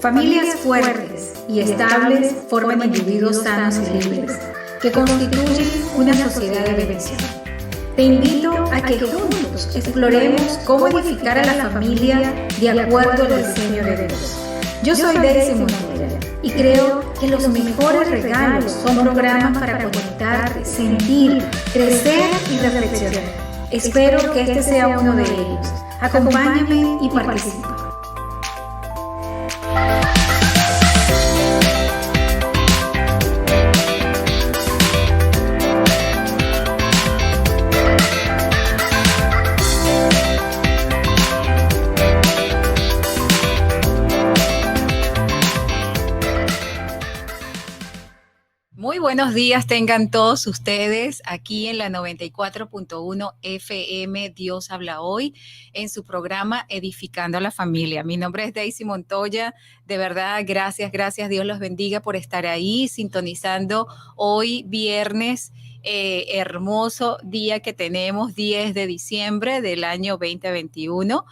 Familias fuertes y estables forman individuos sanos y libres, que constituyen una sociedad de bendición. Te invito a que juntos exploremos cómo edificar a la familia de acuerdo al diseño de Dios. Yo soy Daisy Montoya y creo que los mejores regalos son programas para conectarte, sentir, crecer y reflexionar. Espero que este sea uno de ellos. Acompáñame y participa. Muy buenos días tengan todos ustedes aquí en la 94.1 FM Dios habla hoy en su programa Edificando a la Familia. Mi nombre es Daisy Montoya. De verdad, gracias, Dios los bendiga por estar ahí sintonizando hoy viernes, hermoso día que tenemos, 10 de diciembre del año 2021.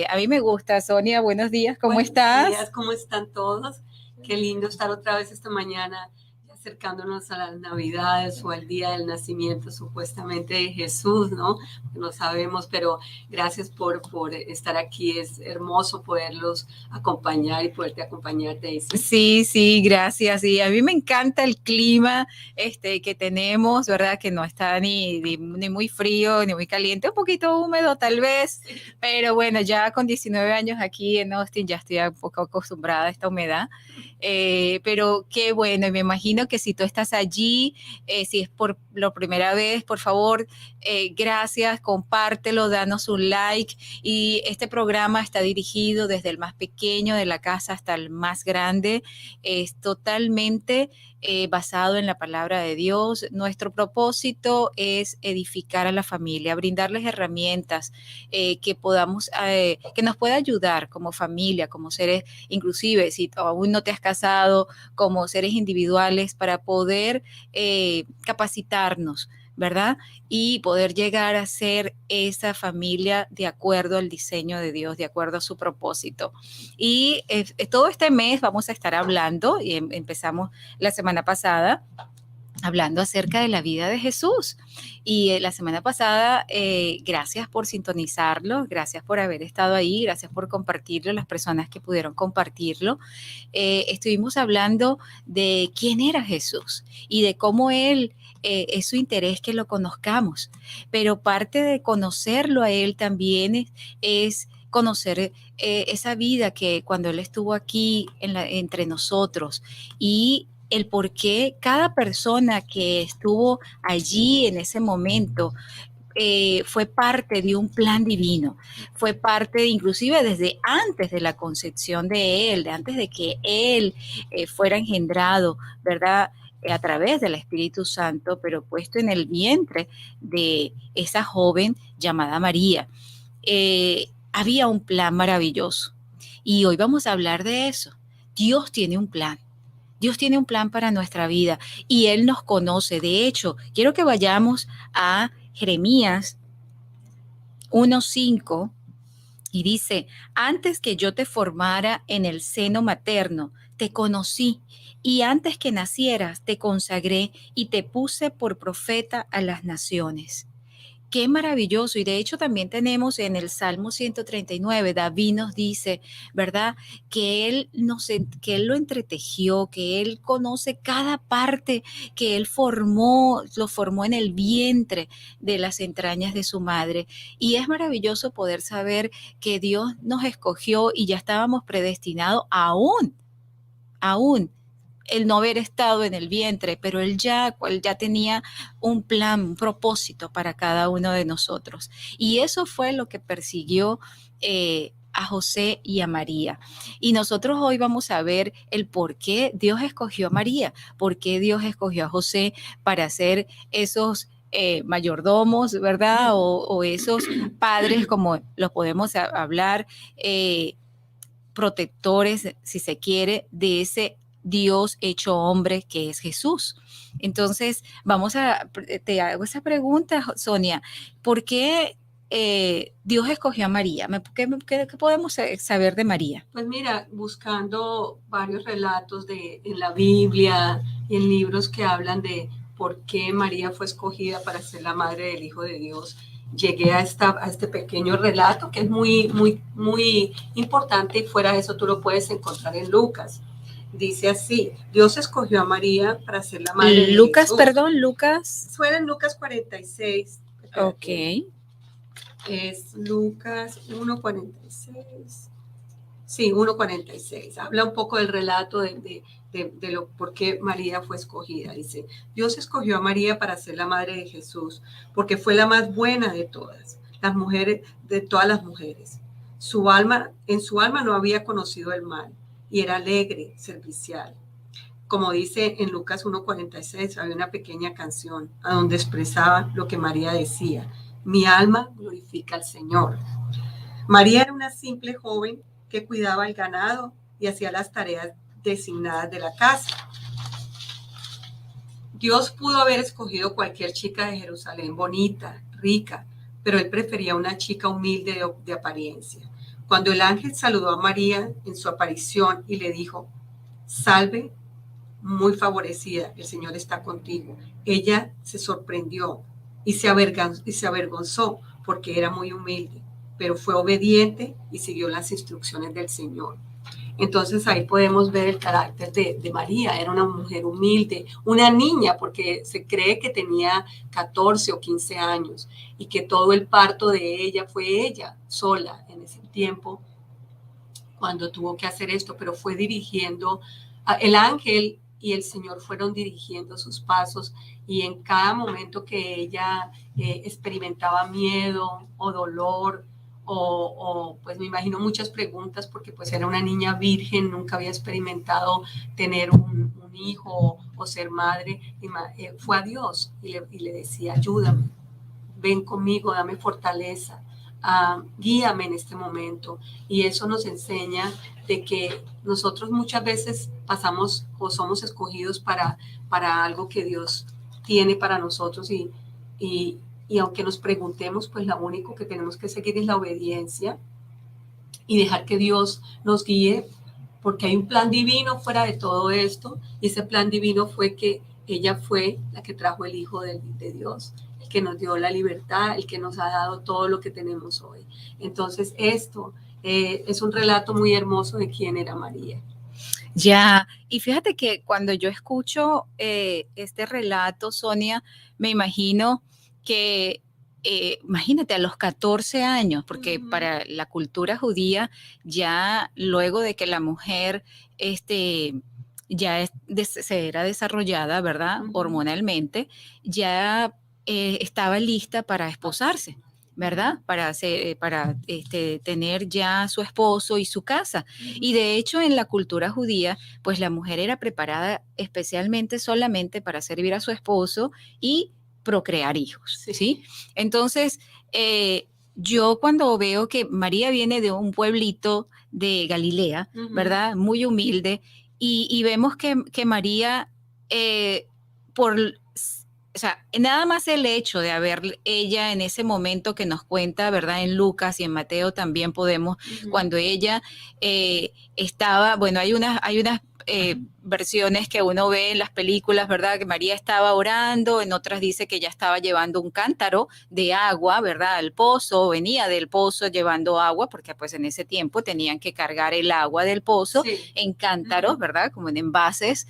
A mí me gusta, Sonia, buenos días, ¿cómo estás? Buenos días, ¿cómo están todos? Qué lindo estar otra vez esta mañana acercándonos a las Navidades o al día del nacimiento supuestamente de Jesús, ¿no? No sabemos, pero gracias por estar aquí. Es hermoso poderlos acompañar y poderte acompañar, Daisy. Sí, gracias. Y a mí me encanta el clima que tenemos, ¿verdad? Que no está ni muy frío ni muy caliente, un poquito húmedo tal vez, pero bueno, ya con 19 años aquí en Austin ya estoy un poco acostumbrada a esta humedad. Pero qué bueno, y me imagino que si tú estás allí, si es por la primera vez, por favor, gracias, compártelo, danos un like. Y este programa está dirigido desde el más pequeño de la casa hasta el más grande, es totalmente basado en la palabra de Dios. Nuestro propósito es edificar a la familia, brindarles herramientas que podamos, que nos pueda ayudar como familia, como seres, inclusive si aún no te has casado, como seres individuales, para poder capacitarnos, ¿verdad? Y poder llegar a ser esa familia de acuerdo al diseño de Dios, de acuerdo a su propósito. Y todo este mes vamos a estar hablando, y empezamos la semana pasada, hablando acerca de la vida de Jesús. Y la semana pasada, gracias por sintonizarlo, gracias por haber estado ahí, gracias por compartirlo, las personas que pudieron compartirlo. Estuvimos hablando de quién era Jesús y de cómo Él es su interés que lo conozcamos. Pero parte de conocerlo a Él también es conocer esa vida que cuando Él estuvo aquí entre nosotros, y el por qué cada persona que estuvo allí en ese momento fue parte de un plan divino, fue parte inclusive desde antes de la concepción de Él, de antes de que Él fuera engendrado, ¿verdad? A través del Espíritu Santo, pero puesto en el vientre de esa joven llamada María. Había un plan maravilloso y hoy vamos a hablar de eso. Dios tiene un plan. Dios tiene un plan para nuestra vida y Él nos conoce. De hecho, quiero que vayamos a Jeremías 1:5 y dice: antes que yo te formara en el seno materno, te conocí, y antes que nacieras te consagré y te puse por profeta a las naciones. Qué maravilloso. Y de hecho también tenemos en el Salmo 139, David nos dice, ¿verdad? Que él lo entretejió, que Él conoce cada parte que Él lo formó en el vientre de las entrañas de su madre. Y es maravilloso poder saber que Dios nos escogió y ya estábamos predestinados aún el no haber estado en el vientre, pero él ya tenía un plan, un propósito para cada uno de nosotros. Y eso fue lo que persiguió a José y a María. Y nosotros hoy vamos a ver el por qué Dios escogió a María, por qué Dios escogió a José para ser esos mayordomos, ¿verdad? O esos padres, como los podemos hablar, protectores, si se quiere, de ese Dios hecho hombre que es Jesús. Entonces, te hago esa pregunta, Sonia, ¿por qué Dios escogió a María? ¿Qué podemos saber de María? Pues mira, buscando varios relatos en la Biblia y en libros que hablan de por qué María fue escogida para ser la madre del Hijo de Dios, llegué a este pequeño relato que es muy, muy, muy importante, y fuera de eso tú lo puedes encontrar en Lucas. Dice así: Dios escogió a María para ser la madre de Lucas, Jesús. perdón, Lucas. Fue en Lucas 46. Ok. Es Lucas 1:46. Sí, 1:46. Habla un poco del relato de por qué María fue escogida. Dice: Dios escogió a María para ser la madre de Jesús, porque fue la más buena de todas las mujeres, de todas las mujeres. En su alma no había conocido el mal, y era alegre, servicial. Como dice en Lucas 1:46, había una pequeña canción a donde expresaba lo que María decía: mi alma glorifica al Señor. María era una simple joven que cuidaba el ganado y hacía las tareas designadas de la casa. Dios pudo haber escogido cualquier chica de Jerusalén bonita, rica, pero él prefería una chica humilde de apariencia. Cuando el ángel saludó a María en su aparición y le dijo: salve, muy favorecida, el Señor está contigo, ella se sorprendió y se avergonzó porque era muy humilde, pero fue obediente y siguió las instrucciones del Señor. Entonces ahí podemos ver el carácter de María. Era una mujer humilde, una niña, porque se cree que tenía 14 o 15 años y que todo el parto de ella fue ella sola en ese tiempo cuando tuvo que hacer esto, pero fue dirigiendo, el ángel y el Señor fueron dirigiendo sus pasos, y en cada momento que ella experimentaba miedo o dolor, pues me imagino muchas preguntas, porque pues era una niña virgen, nunca había experimentado tener un hijo o ser madre, fue a Dios y le decía: ayúdame, ven conmigo, dame fortaleza, guíame en este momento. Y eso nos enseña de que nosotros muchas veces pasamos o somos escogidos para algo que Dios tiene para nosotros, y aunque nos preguntemos, pues lo único que tenemos que seguir es la obediencia y dejar que Dios nos guíe, porque hay un plan divino fuera de todo esto, y ese plan divino fue que ella fue la que trajo el Hijo de Dios, el que nos dio la libertad, el que nos ha dado todo lo que tenemos hoy. Entonces esto es un relato muy hermoso de quién era María. Ya, y fíjate que cuando yo escucho este relato, Sonia, me imagino que, imagínate, a los 14 años, porque para la cultura judía, ya luego de que la mujer ya se era desarrollada, ¿verdad? Hormonalmente, ya estaba lista para esposarse, ¿verdad? Para tener ya su esposo y su casa. Y de hecho, en la cultura judía, pues la mujer era preparada especialmente solamente para servir a su esposo y procrear hijos, ¿sí? Entonces, yo cuando veo que María viene de un pueblito de Galilea, ¿verdad? Muy humilde, y vemos que María, o sea, nada más el hecho de haber ella en ese momento que nos cuenta, ¿verdad? En Lucas y en Mateo también podemos, cuando ella estaba, bueno, hay unas versiones que uno ve en las películas, ¿verdad? Que María estaba orando, en otras dice que ella estaba llevando un cántaro de agua, ¿verdad? Al pozo, venía del pozo llevando agua, porque pues en ese tiempo tenían que cargar el agua del pozo en cántaros, ¿verdad? Como en envases,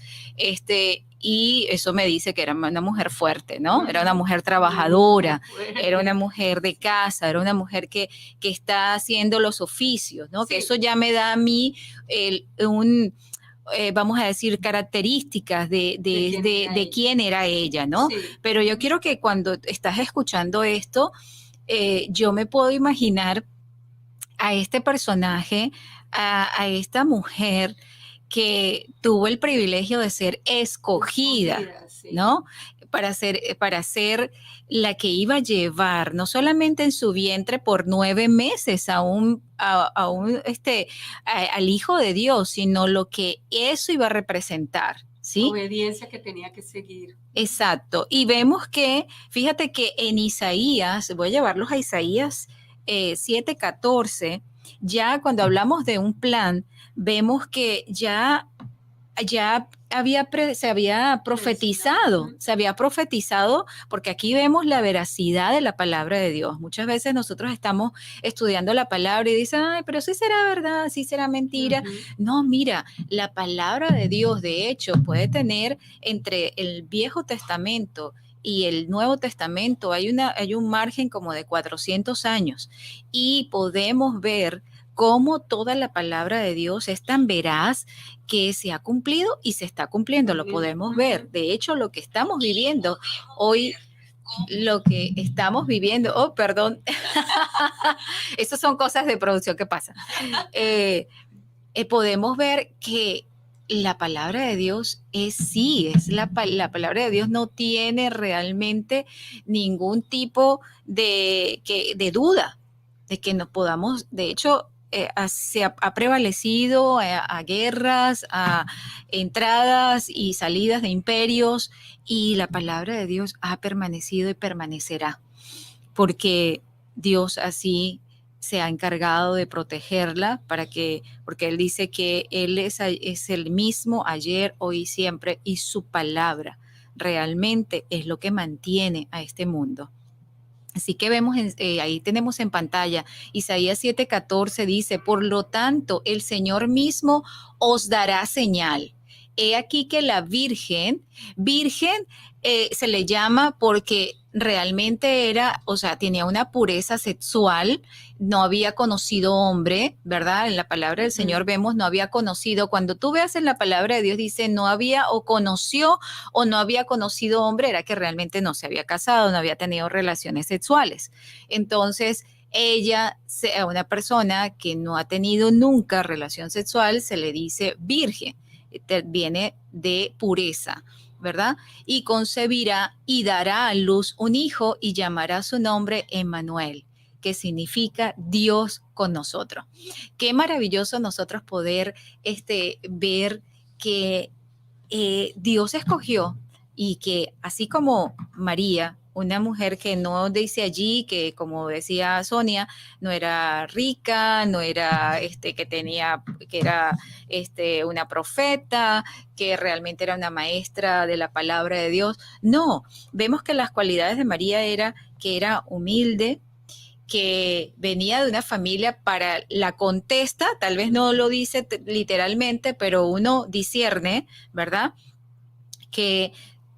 y eso me dice que era una mujer fuerte, ¿no? Era una mujer trabajadora, era una mujer de casa, era una mujer que está haciendo los oficios, ¿no? Que eso ya me da a mí vamos a decir, características de quién era ella, ¿no? Pero yo quiero que cuando estás escuchando esto, yo me puedo imaginar a este personaje, a esta mujer que tuvo el privilegio de ser escogida, ¿no? Para ser la que iba a llevar, no solamente en su vientre por 9 meses al Hijo de Dios, sino lo que eso iba a representar, ¿sí? Obediencia que tenía que seguir. Exacto. Y vemos que, fíjate que en Isaías, voy a llevarlos a Isaías 7:14, ya cuando hablamos de un plan, vemos que se había profetizado, porque aquí vemos la veracidad de la palabra de Dios. Muchas veces nosotros estamos estudiando la palabra y dicen, ay, pero sí será verdad, sí será mentira. No, mira, la palabra de Dios, de hecho, puede tener entre el Viejo Testamento y el Nuevo Testamento, hay un margen como de 400 años y podemos ver cómo toda la palabra de Dios es tan veraz que se ha cumplido y se está cumpliendo, lo podemos ver. De hecho, lo que estamos viviendo hoy, oh, perdón, esas son cosas de producción que pasan. Podemos ver que la palabra de Dios es la palabra de Dios, no tiene realmente ningún tipo de duda de que nos podamos, de hecho, se ha prevalecido a guerras, a entradas y salidas de imperios, y la palabra de Dios ha permanecido y permanecerá, porque Dios así se ha encargado de protegerla porque Él dice que Él es el mismo ayer, hoy y siempre, y su palabra realmente es lo que mantiene a este mundo. Así que vemos, ahí tenemos en pantalla, Isaías 7:14 dice, por lo tanto, el Señor mismo os dará señal. He aquí que la virgen se le llama porque realmente tenía una pureza sexual, no había conocido hombre, ¿verdad? En la palabra del Señor vemos, no había conocido. Cuando tú veas en la palabra de Dios, dice, no había o conoció o no había conocido hombre, era que realmente no se había casado, no había tenido relaciones sexuales. Entonces, a una persona que no ha tenido nunca relación sexual, se le dice virgen, viene de pureza, ¿verdad? Y concebirá y dará a luz un hijo y llamará su nombre Emmanuel, que significa Dios con nosotros. Qué maravilloso nosotros poder ver que Dios escogió y que así como María, una mujer que no dice allí, que como decía Sonia, no era rica, no era que era una profeta, que realmente era una maestra de la palabra de Dios. No, vemos que las cualidades de María era que era humilde, que venía de una familia para la contesta, tal vez no lo dice literalmente, pero uno discierne, ¿verdad? Que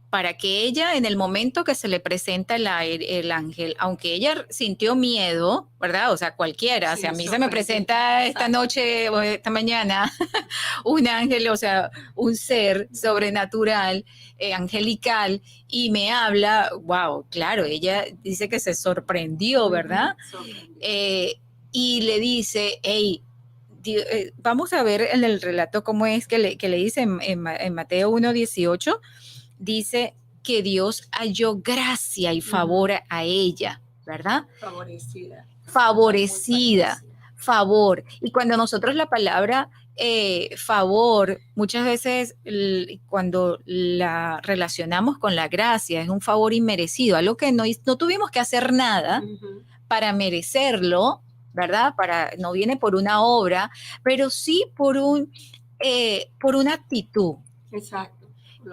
para que ella, en el momento que se le presenta el ángel, aunque ella sintió miedo, ¿verdad? O sea, cualquiera, si a mí se me presenta esta noche o esta mañana un ángel, o sea, un ser sobrenatural, angelical, y me habla, wow, claro, ella dice que se sorprendió, ¿verdad? Y le dice, hey, vamos a ver en el relato cómo es que le dice en Mateo 1:18, dice que Dios halló gracia y favor a ella, ¿verdad? Favorecida, favor. Y cuando nosotros la palabra favor, muchas veces cuando la relacionamos con la gracia, es un favor inmerecido, algo que no tuvimos que hacer nada para merecerlo, ¿verdad? No viene por una obra, pero sí por una actitud. Exacto.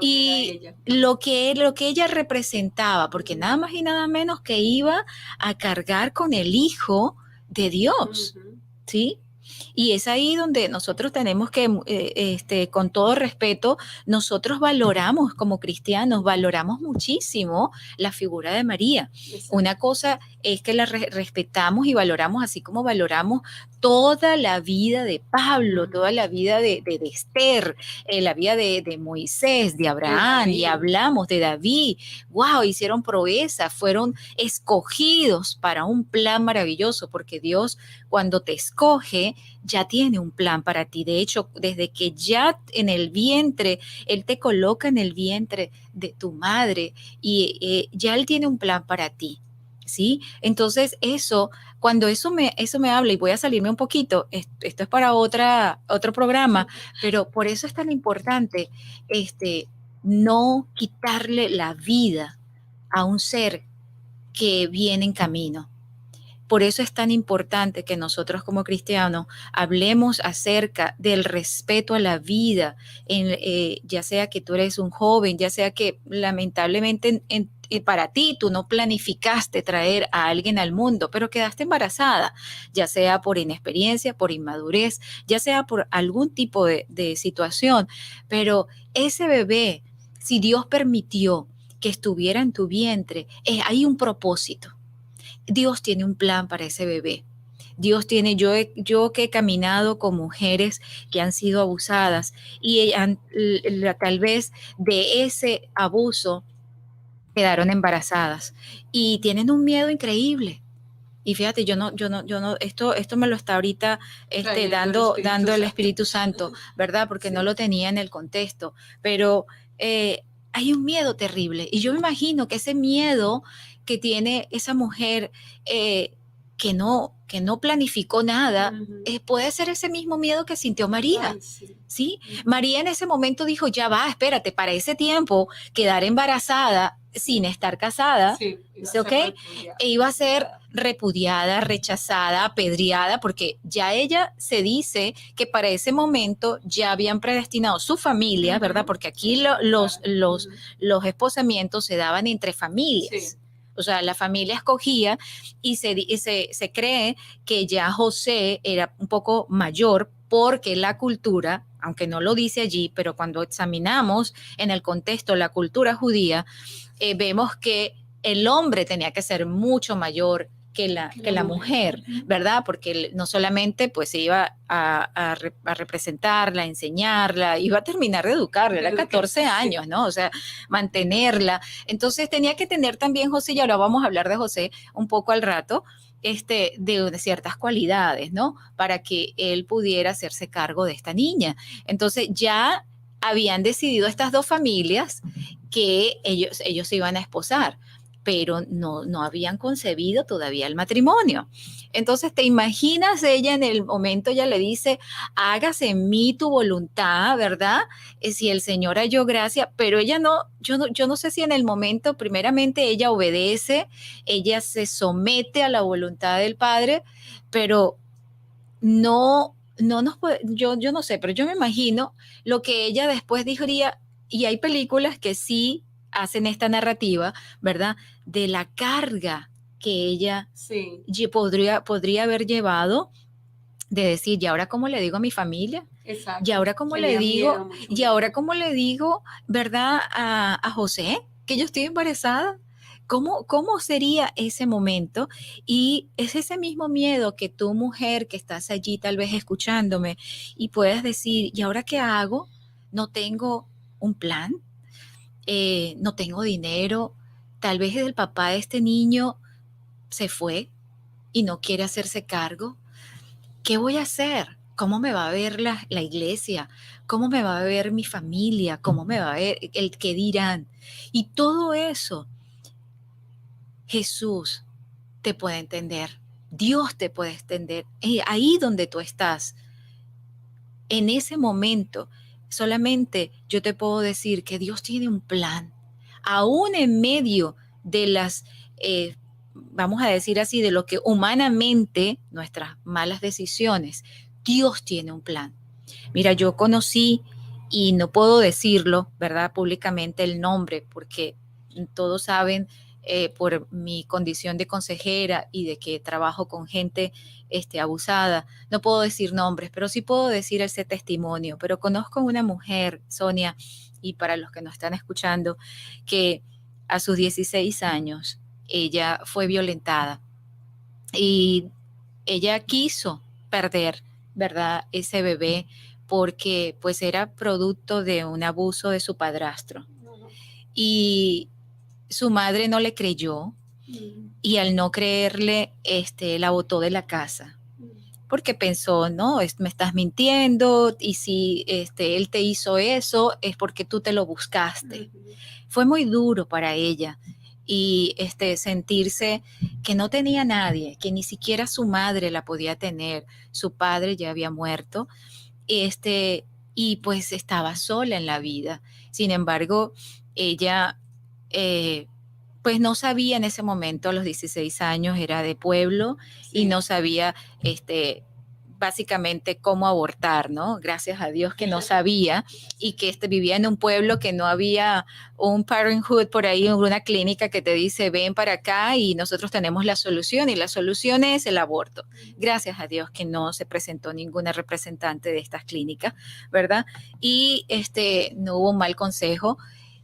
Y lo que ella representaba, porque nada más y nada menos que iba a cargar con el Hijo de Dios, ¿sí? Y es ahí donde nosotros tenemos que, con todo respeto, nosotros valoramos como cristianos, valoramos muchísimo la figura de María. Exacto. Una cosa es que la respetamos y valoramos, así como valoramos toda la vida de Pablo, toda la vida de Esther, la vida de Moisés, de Abraham, y hablamos de David. ¡Wow! Hicieron proezas, fueron escogidos para un plan maravilloso, porque Dios, cuando te escoge, ya tiene un plan para ti. De hecho, desde que ya en el vientre, Él te coloca en el vientre de tu madre y ya Él tiene un plan para ti. ¿sí? Entonces cuando eso me habla, y voy a salirme un poquito, esto es para otro programa, pero por eso es tan importante no quitarle la vida a un ser que viene en camino. Por eso es tan importante que nosotros como cristianos hablemos acerca del respeto a la vida, ya sea que tú eres un joven, ya sea que lamentablemente para ti tú no planificaste traer a alguien al mundo, pero quedaste embarazada, ya sea por inexperiencia, por inmadurez, ya sea por algún tipo de situación, pero ese bebé, si Dios permitió que estuviera en tu vientre, hay un propósito. Dios tiene un plan para ese bebé. Dios tiene, yo que he caminado con mujeres que han sido abusadas y tal vez de ese abuso quedaron embarazadas y tienen un miedo increíble. Y fíjate, esto me lo está ahorita dando el Espíritu Santo, ¿verdad? Porque no lo tenía en el contexto, pero hay un miedo terrible. Y yo me imagino que ese miedo que tiene esa mujer que no planificó nada, puede ser ese mismo miedo que sintió María. Ay, sí. ¿Sí? María en ese momento dijo, ya va, espérate, para ese tiempo quedar embarazada sin estar casada, ¿okay? Iba a ser repudiada, rechazada, apedreada, porque ya ella se dice que para ese momento ya habían predestinado su familia, ¿verdad? Porque aquí los esposamientos se daban entre familias. Sí. O sea, la familia escogía y se cree que ya José era un poco mayor porque la cultura, aunque no lo dice allí, pero cuando examinamos en el contexto la cultura judía, vemos que el hombre tenía que ser mucho mayor que la mujer, ¿verdad? Porque no solamente pues se iba a representarla, a enseñarla, iba a terminar de educarla, era 14 años, ¿no? O sea, mantenerla. Entonces tenía que tener también José, y ahora vamos a hablar de José un poco al rato, de ciertas cualidades, ¿no? Para que él pudiera hacerse cargo de esta niña. Entonces ya habían decidido estas dos familias que ellos se iban a esposar, pero no habían concebido todavía el matrimonio. Entonces, ¿te imaginas? Ella en el momento ya le dice, hágase en mí tu voluntad, ¿verdad? Si el Señor halló gracia, pero ella yo no sé si en el momento, primeramente ella obedece, ella se somete a la voluntad del Padre, pero no nos puede, yo no sé, pero yo me imagino lo que ella después diría, y hay películas que sí hacen esta narrativa, ¿verdad? De la carga que ella podría haber llevado de decir, ¿y ahora cómo le digo a mi familia? Exacto. ¿Y ahora cómo le digo? ¿Y ahora cómo le digo, verdad, a José que yo estoy embarazada? ¿Cómo sería ese momento? Y es ese mismo miedo que tú, mujer, que estás allí tal vez escuchándome y puedes decir, ¿y ahora qué hago? No tengo un plan, no tengo dinero, tal vez el papá de este niño se fue y no quiere hacerse cargo. ¿Qué voy a hacer? ¿Cómo me va a ver la iglesia? ¿Cómo me va a ver mi familia? ¿Cómo me va a ver el qué dirán? Y todo eso, Jesús te puede entender. Dios te puede entender. Ahí donde tú estás, en ese momento, solamente yo te puedo decir que Dios tiene un plan. Aún en medio de las, vamos a decir así, de lo que humanamente, nuestras malas decisiones, Dios tiene un plan. Mira, yo conocí, y no puedo decirlo, ¿verdad?, públicamente el nombre, porque todos saben por mi condición de consejera y de que trabajo con gente abusada, no puedo decir nombres, pero sí puedo decir ese testimonio. Pero conozco una mujer, Sonia, y para los que nos están escuchando, que a sus 16 años ella fue violentada y ella quiso perder, ¿verdad?, ese bebé porque pues era producto de un abuso de su padrastro. Y su madre no le creyó y al no creerle, la botó de la casa porque pensó, no, me estás mintiendo y si él te hizo eso es porque tú te lo buscaste. Fue muy duro para ella y sentirse que no tenía nadie, que ni siquiera su madre la podía tener, su padre ya había muerto, y pues estaba sola en la vida. Sin embargo, ella pues no sabía en ese momento, a los 16 años, era de pueblo, Sí. y no sabía básicamente cómo abortar, ¿no? Gracias a Dios que no sabía, y que vivía en un pueblo que no había un Parenthood por ahí, una clínica que te dice ven para acá y nosotros tenemos la solución, y la solución es el aborto. Gracias a Dios que no se presentó ninguna representante de estas clínicas, ¿verdad? Y no hubo un mal consejo,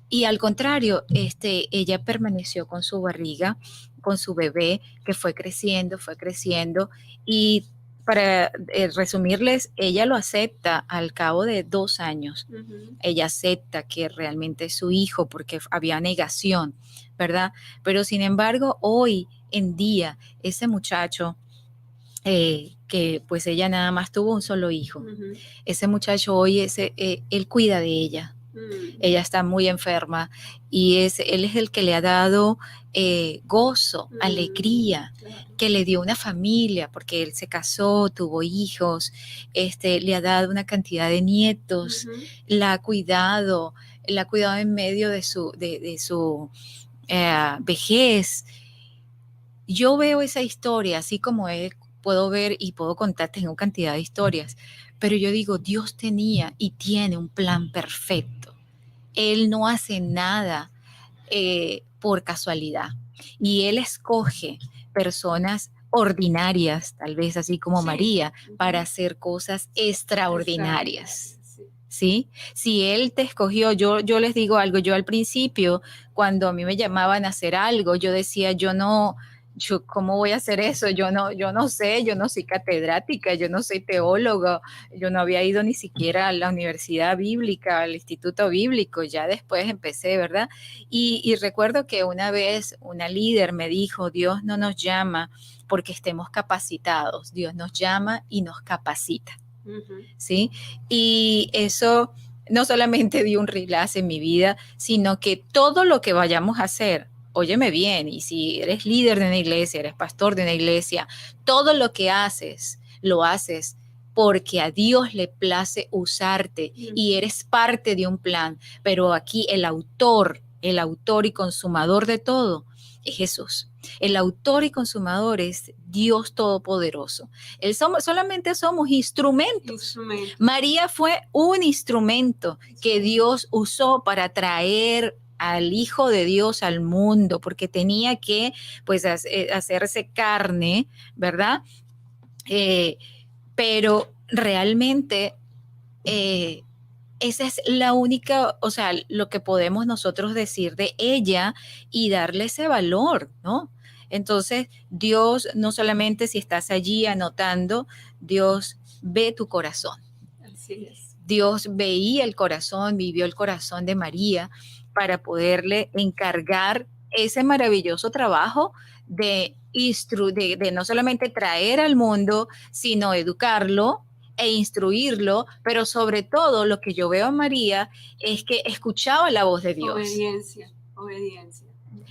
y al contrario, ella permaneció con su barriga, con su bebé, que fue creciendo, y para resumirles, ella lo acepta al cabo de 2 años. Ujú. Ella acepta que realmente es su hijo porque había negación, ¿verdad? Pero sin embargo, hoy en día, ese muchacho, que pues ella nada más tuvo un solo hijo, Ujú. ese muchacho hoy, él cuida de ella. Ella está muy enferma y él es el que le ha dado gozo, alegría, Claro. que le dio una familia, porque él se casó, tuvo hijos, le ha dado una cantidad de nietos, Ujú. la ha cuidado en medio de su vejez. Yo veo esa historia, así como él, puedo ver y puedo contar, tengo cantidad de historias, pero yo digo, Dios tenía y tiene un plan perfecto. Él no hace nada por casualidad, y Él escoge personas ordinarias, tal vez así como Sí. María, Ujú. para hacer cosas extraordinarias. Sí. ¿Sí? Si Él te escogió, yo les digo algo, yo al principio, cuando a mí me llamaban a hacer algo, yo decía, ¿cómo voy a hacer eso? Yo no sé, yo no soy catedrática, yo no soy teólogo, yo no había ido ni siquiera a la universidad bíblica, al instituto bíblico, ya después empecé, ¿verdad? Y recuerdo que una vez una líder me dijo, Dios no nos llama porque estemos capacitados, Dios nos llama y nos capacita. Ujú. ¿Sí? Y eso no solamente dio un relax en mi vida, sino que todo lo que vayamos a hacer, óyeme bien, y si eres líder de una iglesia, eres pastor de una iglesia, todo lo que haces, lo haces porque a Dios le place usarte y eres parte de un plan, pero aquí el autor y consumador de todo es Jesús. El autor y consumador es Dios Todopoderoso. Solamente somos instrumentos. María fue un instrumento que Dios usó para traer al Hijo de Dios al mundo, porque tenía que pues hacerse carne, ¿verdad? Pero realmente esa es la única, o sea, lo que podemos nosotros decir de ella y darle ese valor, ¿no? Entonces, Dios no solamente si estás allí anotando, Dios ve tu corazón. Así es. Dios veía el corazón, vivió el corazón de María para poderle encargar ese maravilloso trabajo de no solamente traer al mundo, sino educarlo e instruirlo, pero sobre todo lo que yo veo en María es que escuchaba la voz de Dios. Obediencia.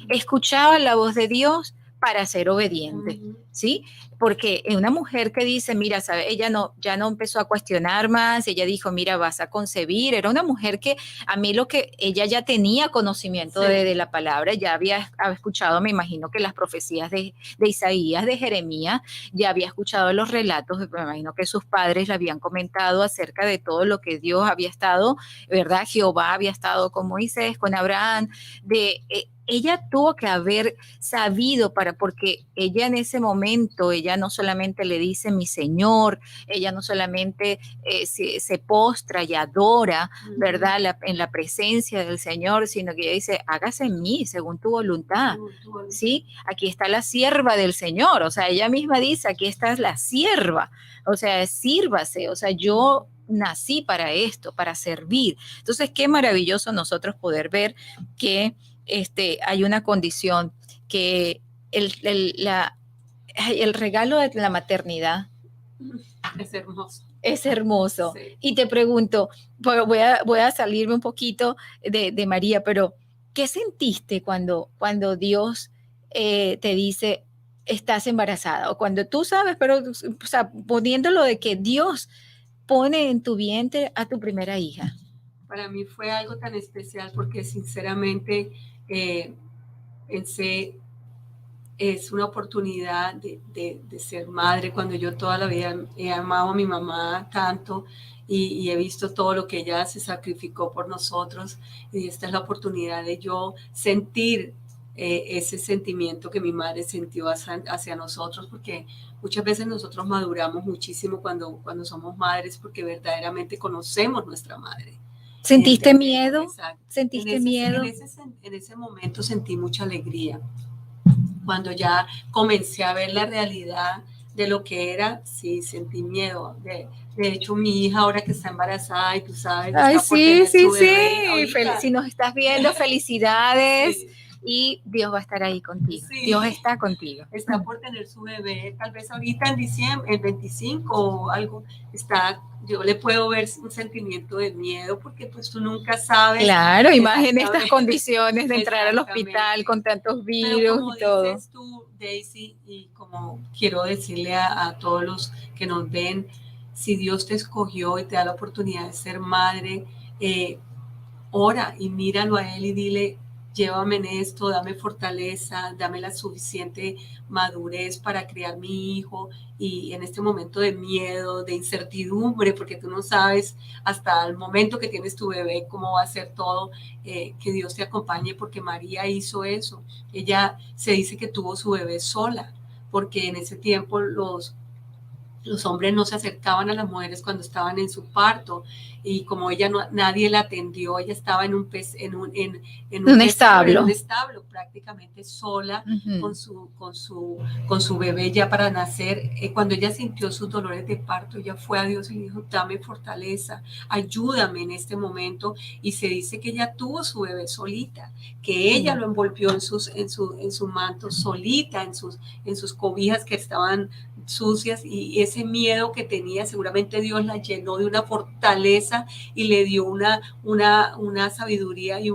Escuchaba la voz de Dios para ser obediente, ¿sí? Porque una mujer que dice, mira, ¿sabe? Ella ya no empezó a cuestionar más, ella dijo, mira, vas a concebir, era una mujer que a mí ella ya tenía conocimiento Sí. de la palabra, ya había escuchado, me imagino que las profecías de Isaías, de Jeremías, ya había escuchado los relatos, me imagino que sus padres le habían comentado acerca de todo lo que Dios había estado, ¿verdad? Jehová había estado con Moisés, con Abraham, ella tuvo que haber sabido porque ella en ese momento, ella no solamente le dice mi Señor, ella no solamente se postra y adora, ¿verdad? En la presencia del Señor, sino que ella dice, hágase en mí según tu voluntad, ¿sí? Aquí está la sierva del Señor, o sea, ella misma dice, aquí está la sierva, o sea, sírvase, o sea, yo nací para esto, para servir. Entonces, qué maravilloso nosotros poder ver que hay una condición que el regalo de la maternidad es hermoso. Es hermoso. Sí. Y te pregunto, voy a salirme un poquito de María, pero ¿qué sentiste cuando Dios te dice, estás embarazada? O cuando tú sabes, pero o sea, poniéndolo de que Dios pone en tu vientre a tu primera hija. Para mí fue algo tan especial porque sinceramente pensé, es una oportunidad de ser madre cuando yo toda la vida he amado a mi mamá tanto y he visto todo lo que ella se sacrificó por nosotros, y esta es la oportunidad de yo sentir ese sentimiento que mi madre sintió hacia nosotros, porque muchas veces nosotros maduramos muchísimo cuando somos madres, porque verdaderamente conocemos nuestra madre. ¿Sentiste miedo? Exacto. ¿Sentiste miedo? En ese momento sentí mucha alegría. Cuando ya comencé a ver la realidad de lo que era, sí, sentí miedo. De hecho, mi hija ahora que está embarazada, y tú sabes, Ay, está por sí, tener sí, su bebé sí. ahorita. Si nos estás viendo, felicidades. Sí. Y Dios va a estar ahí contigo. Sí. Dios está contigo. Está por tener su bebé, tal vez ahorita en diciembre, el 25 o algo, yo le puedo ver un sentimiento de miedo, porque pues tú nunca sabes. Claro, imagina estas condiciones de entrar al hospital con tantos virus. Pero como y todo. dices tú, Daisy, y como quiero decirle a todos los que nos ven, si Dios te escogió y te da la oportunidad de ser madre, ora y míralo a Él y dile, llévame en esto, dame fortaleza, dame la suficiente madurez para criar mi hijo, y en este momento de miedo, de incertidumbre, porque tú no sabes hasta el momento que tienes tu bebé cómo va a ser todo, que Dios te acompañe, porque María hizo eso. Ella se dice que tuvo su bebé sola, porque en ese tiempo los hombres no se acercaban a las mujeres cuando estaban en su parto, y como ella nadie la atendió, ella estaba en un establo prácticamente sola, con su bebé ya para nacer. Cuando ella sintió sus dolores de parto, ella fue a Dios y le dijo, dame fortaleza, ayúdame en este momento, y se dice que ella tuvo su bebé solita, que ella lo envolvió en su manto solita, en sus cobijas que estaban sucias, y ese miedo que tenía, seguramente Dios la llenó de una fortaleza y le dio una sabiduría y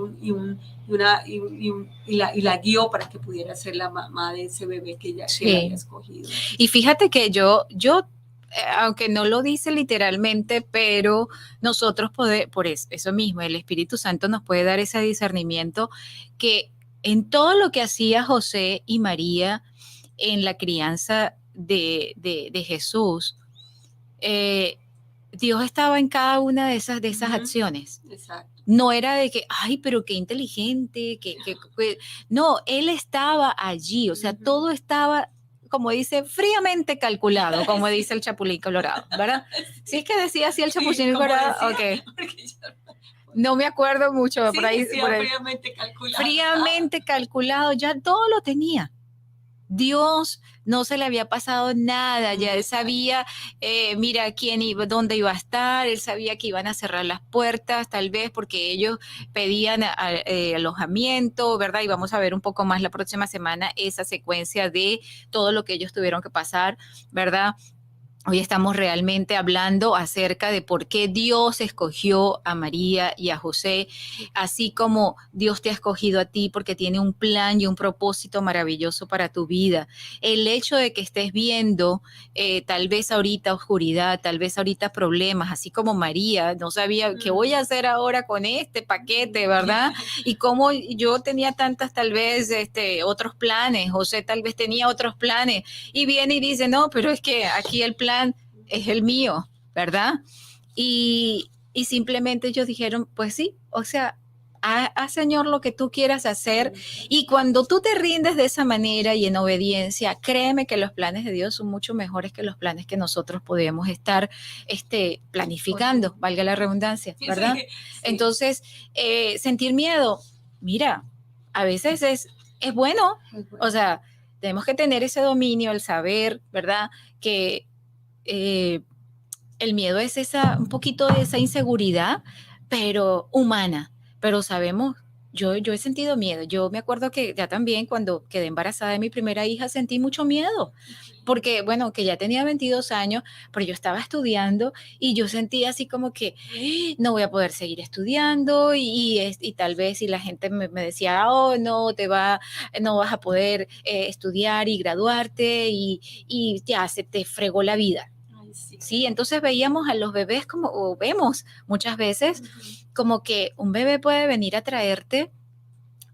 la guió para que pudiera ser la mamá de ese bebé que ella había escogido. Y fíjate que yo aunque no lo dice literalmente, pero nosotros por eso mismo, el Espíritu Santo nos puede dar ese discernimiento, que en todo lo que hacía José y María en la crianza de Jesús, Dios estaba en cada una de esas acciones. Exacto. No era de que, ay, pero qué inteligente, no, Él estaba allí, o sea, todo estaba, como dice, fríamente calculado, como dice el Chapulín Colorado, ¿verdad? Si es que decía así el Chapulín Colorado, ok. No me acuerdo mucho, sí, por ahí. Fríamente calculado. Fríamente calculado, ya todo lo tenía. Dios no se le había pasado nada, ya él sabía, mira dónde iba a estar, él sabía que iban a cerrar las puertas, tal vez porque ellos pedían alojamiento, ¿verdad? Y vamos a ver un poco más la próxima semana esa secuencia de todo lo que ellos tuvieron que pasar, ¿verdad? Hoy estamos realmente hablando acerca de por qué Dios escogió a María y a José, así como Dios te ha escogido a ti porque tiene un plan y un propósito maravilloso para tu vida. El hecho de que estés viendo tal vez ahorita oscuridad, tal vez ahorita problemas, así como María, no sabía qué voy a hacer ahora con este paquete, ¿verdad? Y como yo tenía tantas tal vez otros planes, José tal vez tenía otros planes, y viene y dice, no, pero es que aquí el plan es el mío, ¿verdad? Y simplemente ellos dijeron, pues sí, o sea, haz, Señor, lo que tú quieras hacer. Y cuando tú te rindes de esa manera y en obediencia, créeme que los planes de Dios son mucho mejores que los planes que nosotros podemos estar planificando, valga la redundancia, ¿verdad? Sí. Entonces, sentir miedo, mira, a veces es bueno, o sea, tenemos que tener ese dominio, el saber, ¿verdad? Que el miedo es un poquito de esa inseguridad, pero humana. Pero sabemos, yo he sentido miedo. Yo me acuerdo que ya también cuando quedé embarazada de mi primera hija sentí mucho miedo, porque bueno, que ya tenía 22 años, pero yo estaba estudiando y yo sentía así como que no voy a poder seguir estudiando y tal vez si la gente me decía, oh, no vas a poder estudiar y graduarte y ya se te fregó la vida. Ay, sí. Sí, entonces veíamos a los bebés como, o vemos muchas veces como que un bebé puede venir a traerte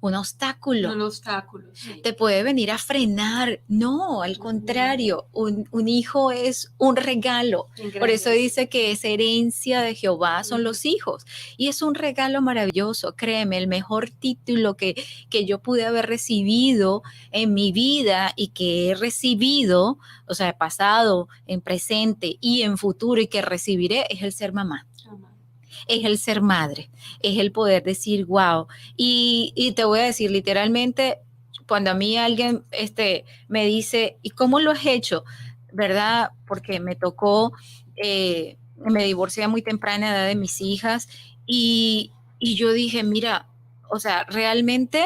un obstáculo. Un obstáculo, sí. Te puede venir a frenar. No, al contrario, un hijo es un regalo. Por eso dice que es herencia de Jehová, son los hijos. Y es un regalo maravilloso, créeme, el mejor título que yo pude haber recibido en mi vida y que he recibido, o sea, pasado, en presente y en futuro y que recibiré, es el ser mamá. Es el ser madre, es el poder decir, wow. Y te voy a decir, literalmente, cuando a mí alguien me dice, ¿y cómo lo has hecho? ¿Verdad? Porque me tocó, me divorcié a muy temprana edad de mis hijas y yo dije, mira, o sea, realmente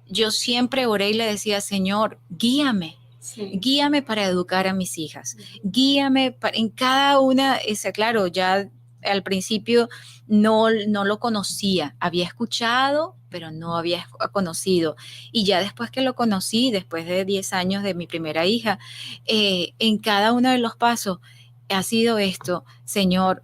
yo siempre oré y le decía, Señor, guíame. Sí. Guíame para educar a mis hijas, guíame en cada una, claro, ya al principio no lo conocía, había escuchado, pero no había conocido. Y ya después que lo conocí, después de 10 años de mi primera hija, en cada uno de los pasos ha sido esto, Señor,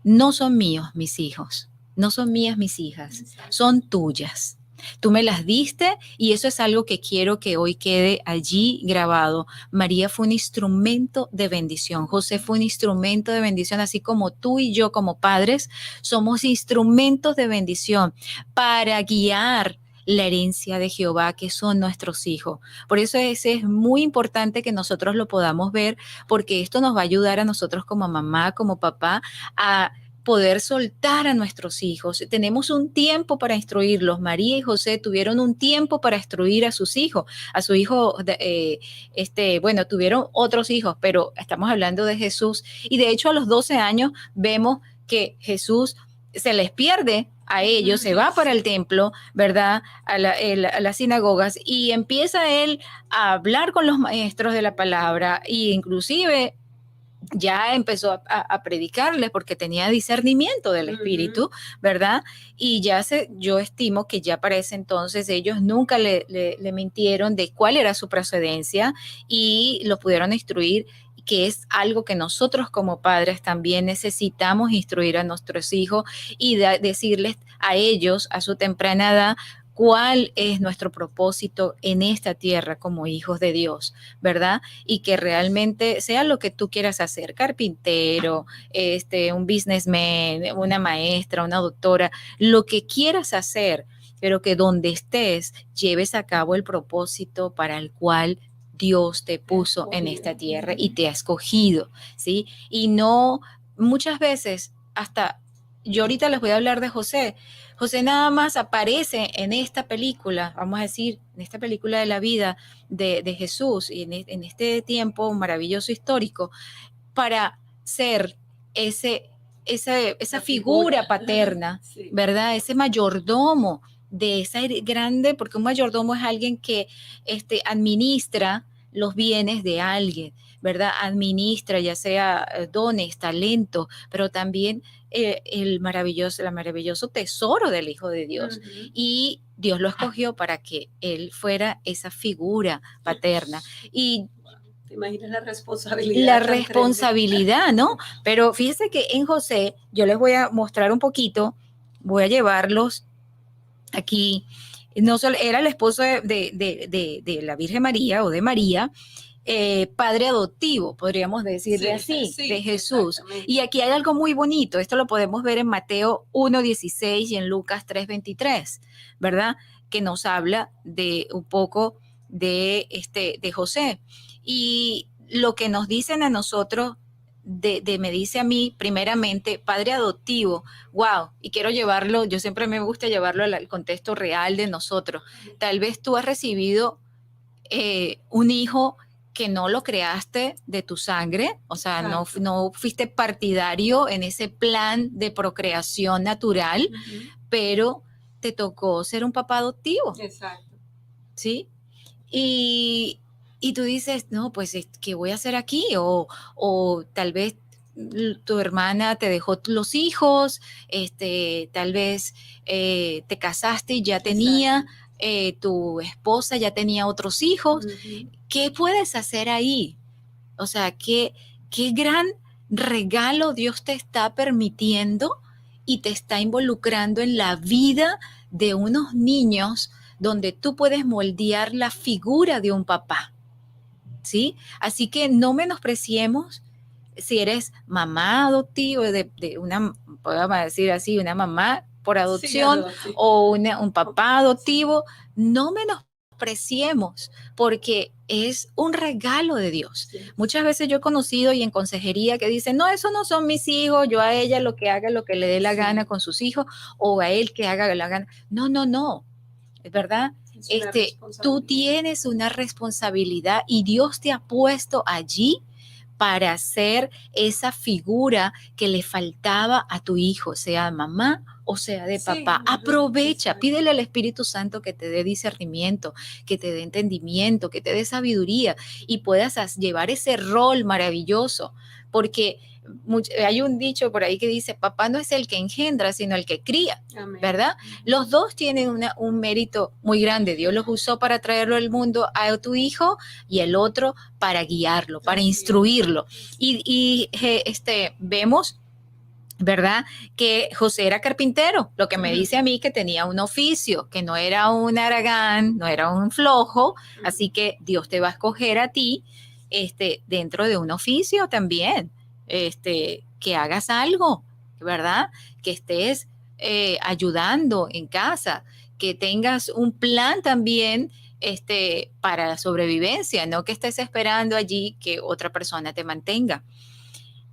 no son míos mis hijos, no son mías mis hijas, son tuyas. Tú me las diste y eso es algo que quiero que hoy quede allí grabado. María fue un instrumento de bendición. José fue un instrumento de bendición, así como tú y yo como padres somos instrumentos de bendición para guiar la herencia de Jehová, que son nuestros hijos. Por eso es muy importante que nosotros lo podamos ver, porque esto nos va a ayudar a nosotros como mamá, como papá, a poder soltar a nuestros hijos. Tenemos un tiempo para instruirlos. María y José tuvieron un tiempo para instruir a sus hijos. A su hijo, bueno, tuvieron otros hijos, pero estamos hablando de Jesús. Y de hecho a los 12 años vemos que Jesús se les pierde a ellos, se va para el templo, ¿verdad? A las sinagogas y empieza él a hablar con los maestros de la palabra e inclusive ya empezó a predicarles porque tenía discernimiento del Espíritu, ¿verdad? Y yo estimo que ya para ese entonces ellos nunca le mintieron de cuál era su procedencia y lo pudieron instruir, que es algo que nosotros como padres también necesitamos instruir a nuestros hijos y decirles a ellos a su temprana edad cuál es nuestro propósito en esta tierra como hijos de Dios, ¿verdad? Y que realmente sea lo que tú quieras hacer, carpintero, un businessman, una maestra, una doctora, lo que quieras hacer, pero que donde estés lleves a cabo el propósito para el cual Dios te puso en esta tierra y te ha escogido, ¿sí? Y no, muchas veces, hasta yo ahorita les voy a hablar de José. José nada más aparece en esta película, vamos a decir, en esta película de la vida de Jesús y en este tiempo maravilloso histórico para ser esa figura paterna, sí, ¿verdad? Ese mayordomo de esa grande, porque un mayordomo es alguien que administra los bienes de alguien, ¿verdad? Administra ya sea dones, talentos, pero también el maravilloso tesoro del Hijo de Dios. Y Dios lo escogió para que él fuera esa figura paterna. Y ¿te imaginas la responsabilidad? La responsabilidad, ¿no? Pero fíjense que en José, yo les voy a mostrar un poquito, voy a llevarlos aquí. No solo era el esposo de la Virgen María o de María, padre adoptivo, podríamos decirle así, de Jesús. Y aquí hay algo muy bonito, esto lo podemos ver en Mateo 1:16 y en Lucas 3:23, ¿verdad? Que nos habla de un poco de José. Y lo que nos dicen a nosotros, me dice a mí, primeramente, padre adoptivo, wow, y quiero llevarlo, yo siempre me gusta llevarlo al contexto real de nosotros. Tal vez tú has recibido un hijo que no lo creaste de tu sangre, o sea, no fuiste partidario en ese plan de procreación natural, pero te tocó ser un papá adoptivo. Exacto. ¿Sí? Y tú dices, no, pues, ¿qué voy a hacer aquí? O tal vez tu hermana te dejó los hijos, tal vez te casaste y ya tenía, tu esposa ya tenía otros hijos. ¿Qué puedes hacer ahí? O sea, qué gran regalo Dios te está permitiendo y te está involucrando en la vida de unos niños donde tú puedes moldear la figura de un papá, ¿sí? Así que no menospreciemos si eres mamá adoptiva de una, podemos decir así, una mamá por adopción, sí, o un papá adoptivo, no menospreciemos porque es un regalo de Dios. Sí. Muchas veces yo he conocido y en consejería que dicen, no, esos no son mis hijos, yo a ella lo que haga, lo que le dé la gana con sus hijos, o a él que haga la gana. No. ¿Es verdad? Tú tienes una responsabilidad y Dios te ha puesto allí para ser esa figura que le faltaba a tu hijo, sea mamá o sea de papá. Sí, aprovecha, pídele al Espíritu Santo que te dé discernimiento, que te dé entendimiento, que te dé sabiduría y puedas llevar ese rol maravilloso, porque hay un dicho por ahí que dice, papá no es el que engendra, sino el que cría. Amén. ¿Verdad? Los dos tienen un mérito muy grande. Dios los usó para traerlo al mundo a tu hijo y el otro para guiarlo, para instruirlo. Y vemos, ¿verdad? Que José era carpintero, lo que me dice a mí que tenía un oficio, que no era un haragán, no era un flojo, así que Dios te va a escoger a ti dentro de un oficio también. Que hagas algo, ¿verdad? Que estés ayudando en casa, que tengas un plan también para la sobrevivencia, no que estés esperando allí que otra persona te mantenga.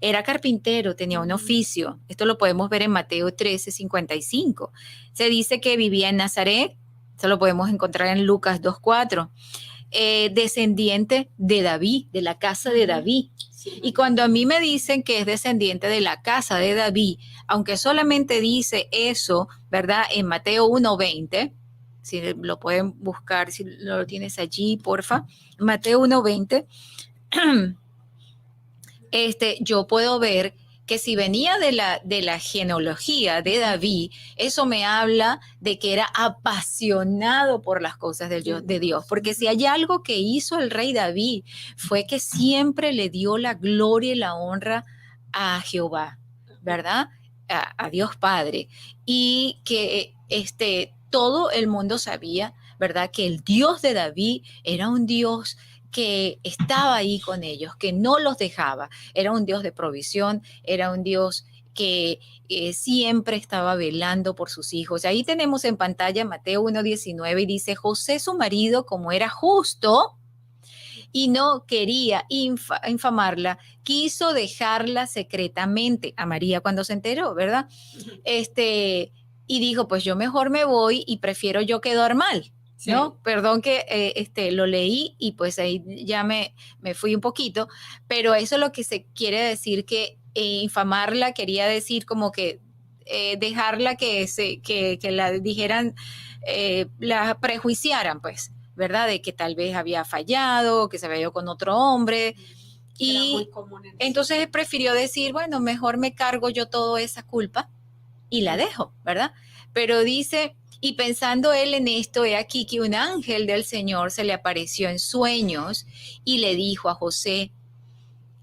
Era carpintero, tenía un oficio. Esto lo podemos ver en Mateo 13:55. Se dice que vivía en Nazaret, esto lo podemos encontrar en Lucas 2:4. Descendiente de David, de la casa de David. Sí. Y cuando a mí me dicen que es descendiente de la casa de David, aunque solamente dice eso, ¿verdad? En Mateo 1:20, si lo pueden buscar, si lo tienes allí, porfa. Mateo 1:20, yo puedo ver que si venía de la genealogía de David, eso me habla de que era apasionado por las cosas de Dios. Porque si hay algo que hizo el rey David, fue que siempre le dio la gloria y la honra a Jehová, ¿verdad? A Dios Padre. Y que todo el mundo sabía, ¿verdad? Que el Dios de David era un Dios que estaba ahí con ellos, que no los dejaba. Era un Dios de provisión, era un Dios que siempre estaba velando por sus hijos. Ahí tenemos en pantalla Mateo 1:19 y dice, José su marido, como era justo y no quería infamarla, quiso dejarla secretamente a María cuando se enteró, ¿verdad? Y dijo, pues yo mejor me voy y prefiero yo quedar mal. Sí. ¿No? Perdón que lo leí y pues ahí ya me fui un poquito, pero eso es lo que se quiere decir que infamarla quería decir como que dejarla que la dijeran, la prejuiciaran, pues, ¿verdad? De que tal vez había fallado, que se había ido con otro hombre. Y entonces él prefirió decir, bueno, mejor me cargo yo toda esa culpa y la dejo, ¿verdad? Pero dice... Y pensando él en esto, he aquí que un ángel del Señor se le apareció en sueños y le dijo a José,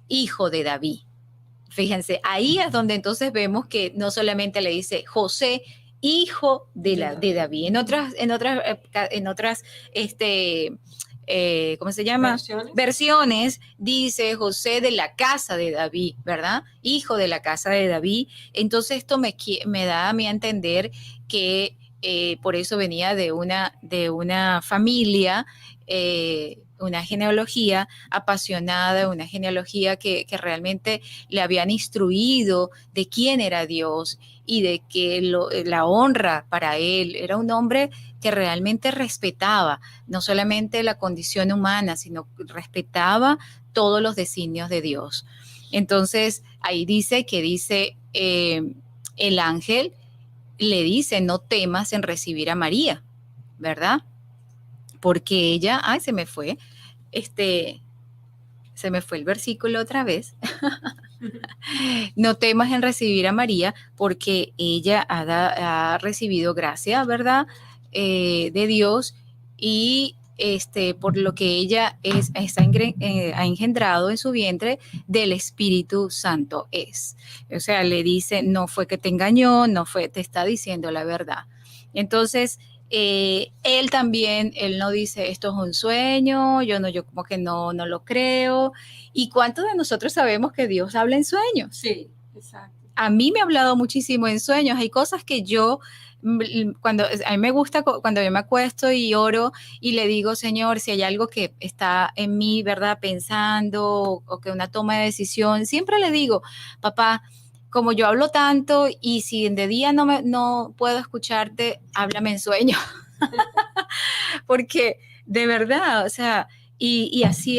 hijo de David. Fíjense, ahí es donde entonces vemos que no solamente le dice José, hijo de David. En otras ¿cómo se llama? Versiones dice José de la casa de David, ¿verdad? Hijo de la casa de David. Entonces esto me da a mí a entender que por eso venía de una familia, una genealogía apasionada, una genealogía que realmente le habían instruido de quién era Dios y de que la honra para él. Era un hombre que realmente respetaba no solamente la condición humana, sino respetaba todos los designios de Dios. Entonces, ahí dice el ángel le dice, no temas en recibir a María, ¿verdad? Porque ella, se me fue el versículo otra vez. No temas en recibir a María porque ella ha recibido gracia, ¿verdad? De Dios y por lo que ella ha engendrado en su vientre del Espíritu Santo es. O sea, le dice, no fue que te engañó, no fue, te está diciendo la verdad. Entonces, él no dice, esto es un sueño, yo como que no lo creo. ¿Y cuántos de nosotros sabemos que Dios habla en sueños? Sí, exacto. A mí me ha hablado muchísimo en sueños. Hay cosas que a mí me gusta cuando yo me acuesto y oro y le digo, Señor, si hay algo que está en mí, ¿verdad? Pensando o que una toma de decisión, siempre le digo, papá, como yo hablo tanto y si de día no puedo escucharte, háblame en sueños. Porque de verdad, o sea, y así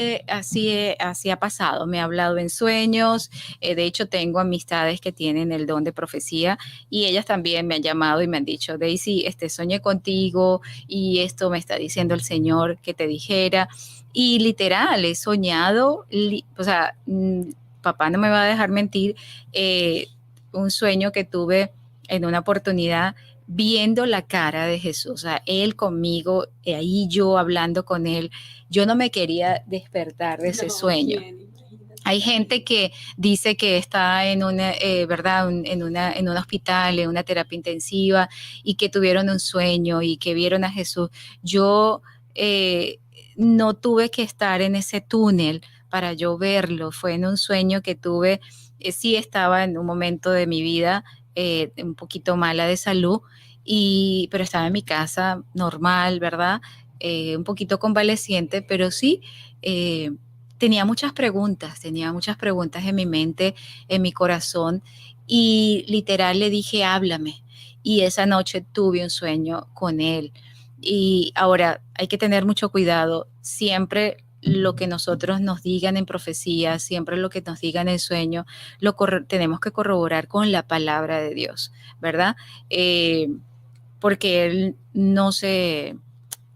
ha pasado. Me ha hablado en sueños. De hecho, tengo amistades que tienen el don de profecía y ellas también me han llamado y me han dicho, Daisy, soñé contigo y esto me está diciendo el Señor que te dijera. Y literal, he soñado, o sea, papá no me va a dejar mentir, un sueño que tuve en una oportunidad viendo la cara de Jesús, o sea, Él conmigo, ahí yo hablando con Él, yo no me quería despertar de ese sueño. Hay gente que dice que está en una, ¿verdad? En un hospital, en una terapia intensiva y que tuvieron un sueño y que vieron a Jesús. Yo no tuve que estar en ese túnel para yo verlo, fue en un sueño que tuve, sí estaba en un momento de mi vida un poquito mala de salud, pero estaba en mi casa normal, ¿verdad? Un poquito convaleciente, pero sí tenía muchas preguntas en mi mente, en mi corazón, y literal le dije, háblame. Y esa noche tuve un sueño con él. Y ahora hay que tener mucho cuidado, siempre lo que nosotros nos digan en profecía, siempre lo que nos digan en sueño, tenemos que corroborar con la palabra de Dios, ¿verdad? Porque él no se,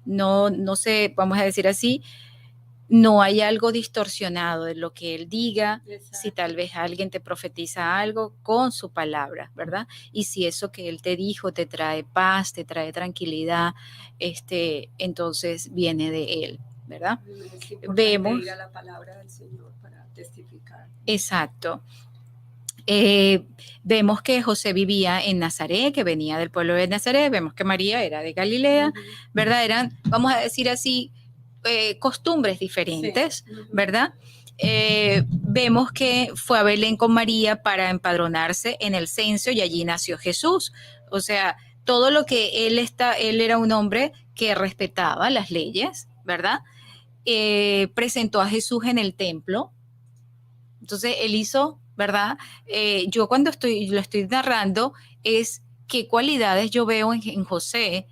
vamos a decir así, no hay algo distorsionado de lo que él diga. Exacto. Si tal vez alguien te profetiza algo con su palabra, ¿verdad? Y si eso que él te dijo te trae paz, te trae tranquilidad, entonces viene de él, ¿verdad? Vemos ir a la palabra del Señor para testificar. Exacto. Vemos que José vivía en Nazaret, que venía del pueblo de Nazaret, vemos que María era de Galilea, ¿verdad? Eran, vamos a decir así, costumbres diferentes, sí. ¿Verdad? Vemos que fue a Belén con María para empadronarse en el censo y allí nació Jesús. O sea, todo lo que él era un hombre que respetaba las leyes, ¿verdad? Presentó a Jesús en el templo. Entonces, él hizo, ¿verdad? Yo cuando lo estoy narrando es qué cualidades yo veo en José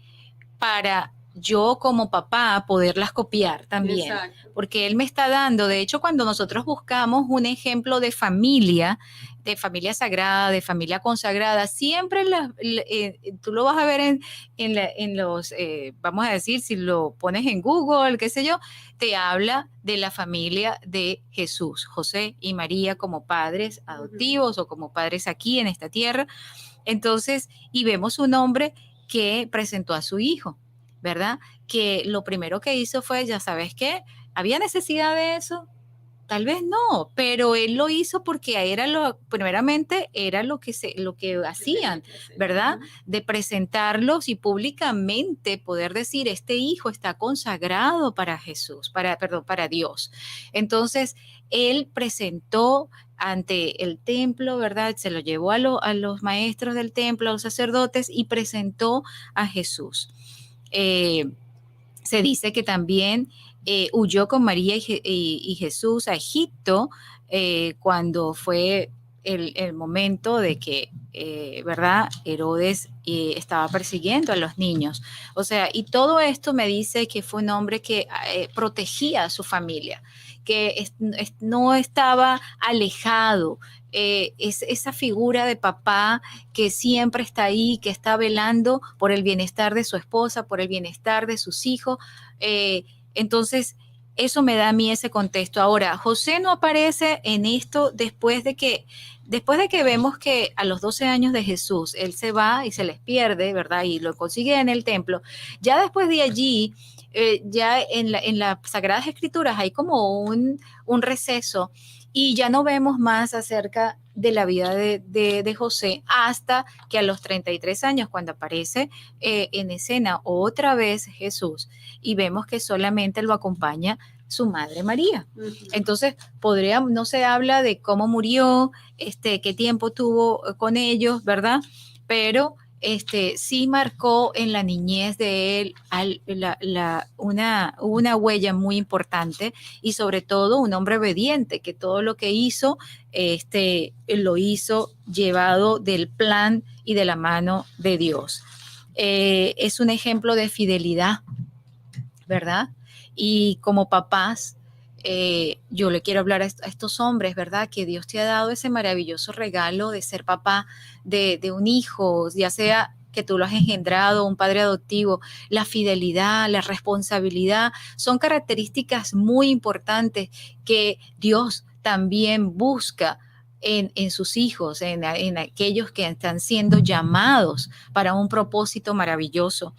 para yo como papá poderlas copiar también. Exacto. Porque él me está dando, de hecho, cuando nosotros buscamos un ejemplo de familia sagrada, de familia consagrada, siempre tú lo vas a ver en los, vamos a decir, si lo pones en Google, qué sé yo, te habla de la familia de Jesús, José y María como padres adoptivos o como padres aquí en esta tierra. Entonces, y vemos un hombre que presentó a su hijo, ¿verdad? Que lo primero que hizo fue, ya sabes qué, ¿había necesidad de eso? Tal vez no, pero él lo hizo porque primeramente era lo que hacían, ¿verdad? De presentarlos y públicamente poder decir, este hijo está consagrado para Jesús, para Dios. Entonces, él presentó ante el templo, ¿verdad? Se lo llevó a los maestros del templo, a los sacerdotes y presentó a Jesús. Se dice que también huyó con María y Jesús a Egipto cuando fue el momento de que, ¿verdad? Herodes estaba persiguiendo a los niños. O sea, y todo esto me dice que fue un hombre que protegía a su familia, que no estaba alejado. Es esa figura de papá que siempre está ahí, que está velando por el bienestar de su esposa, por el bienestar de sus hijos. Entonces, eso me da a mí ese contexto. Ahora, José no aparece en esto después de que vemos que a los 12 años de Jesús, él se va y se les pierde, ¿verdad? Y lo consigue en el templo. Ya después de allí, ya en las Sagradas Escrituras hay como un receso y ya no vemos más acerca de la vida de José hasta que a los 33 años, cuando aparece en escena otra vez Jesús y vemos que solamente lo acompaña su madre María. Entonces, no se habla de cómo murió, qué tiempo tuvo con ellos, ¿verdad? Pero sí marcó en la niñez de él una huella muy importante y sobre todo un hombre obediente que todo lo que hizo, lo hizo llevado del plan y de la mano de Dios. Es un ejemplo de fidelidad, ¿verdad? Y como papás, yo le quiero hablar a estos hombres, ¿verdad? Que Dios te ha dado ese maravilloso regalo de ser papá de un hijo, ya sea que tú lo has engendrado, un padre adoptivo. La fidelidad, la responsabilidad son características muy importantes que Dios también busca en sus hijos, en aquellos que están siendo llamados para un propósito maravilloso.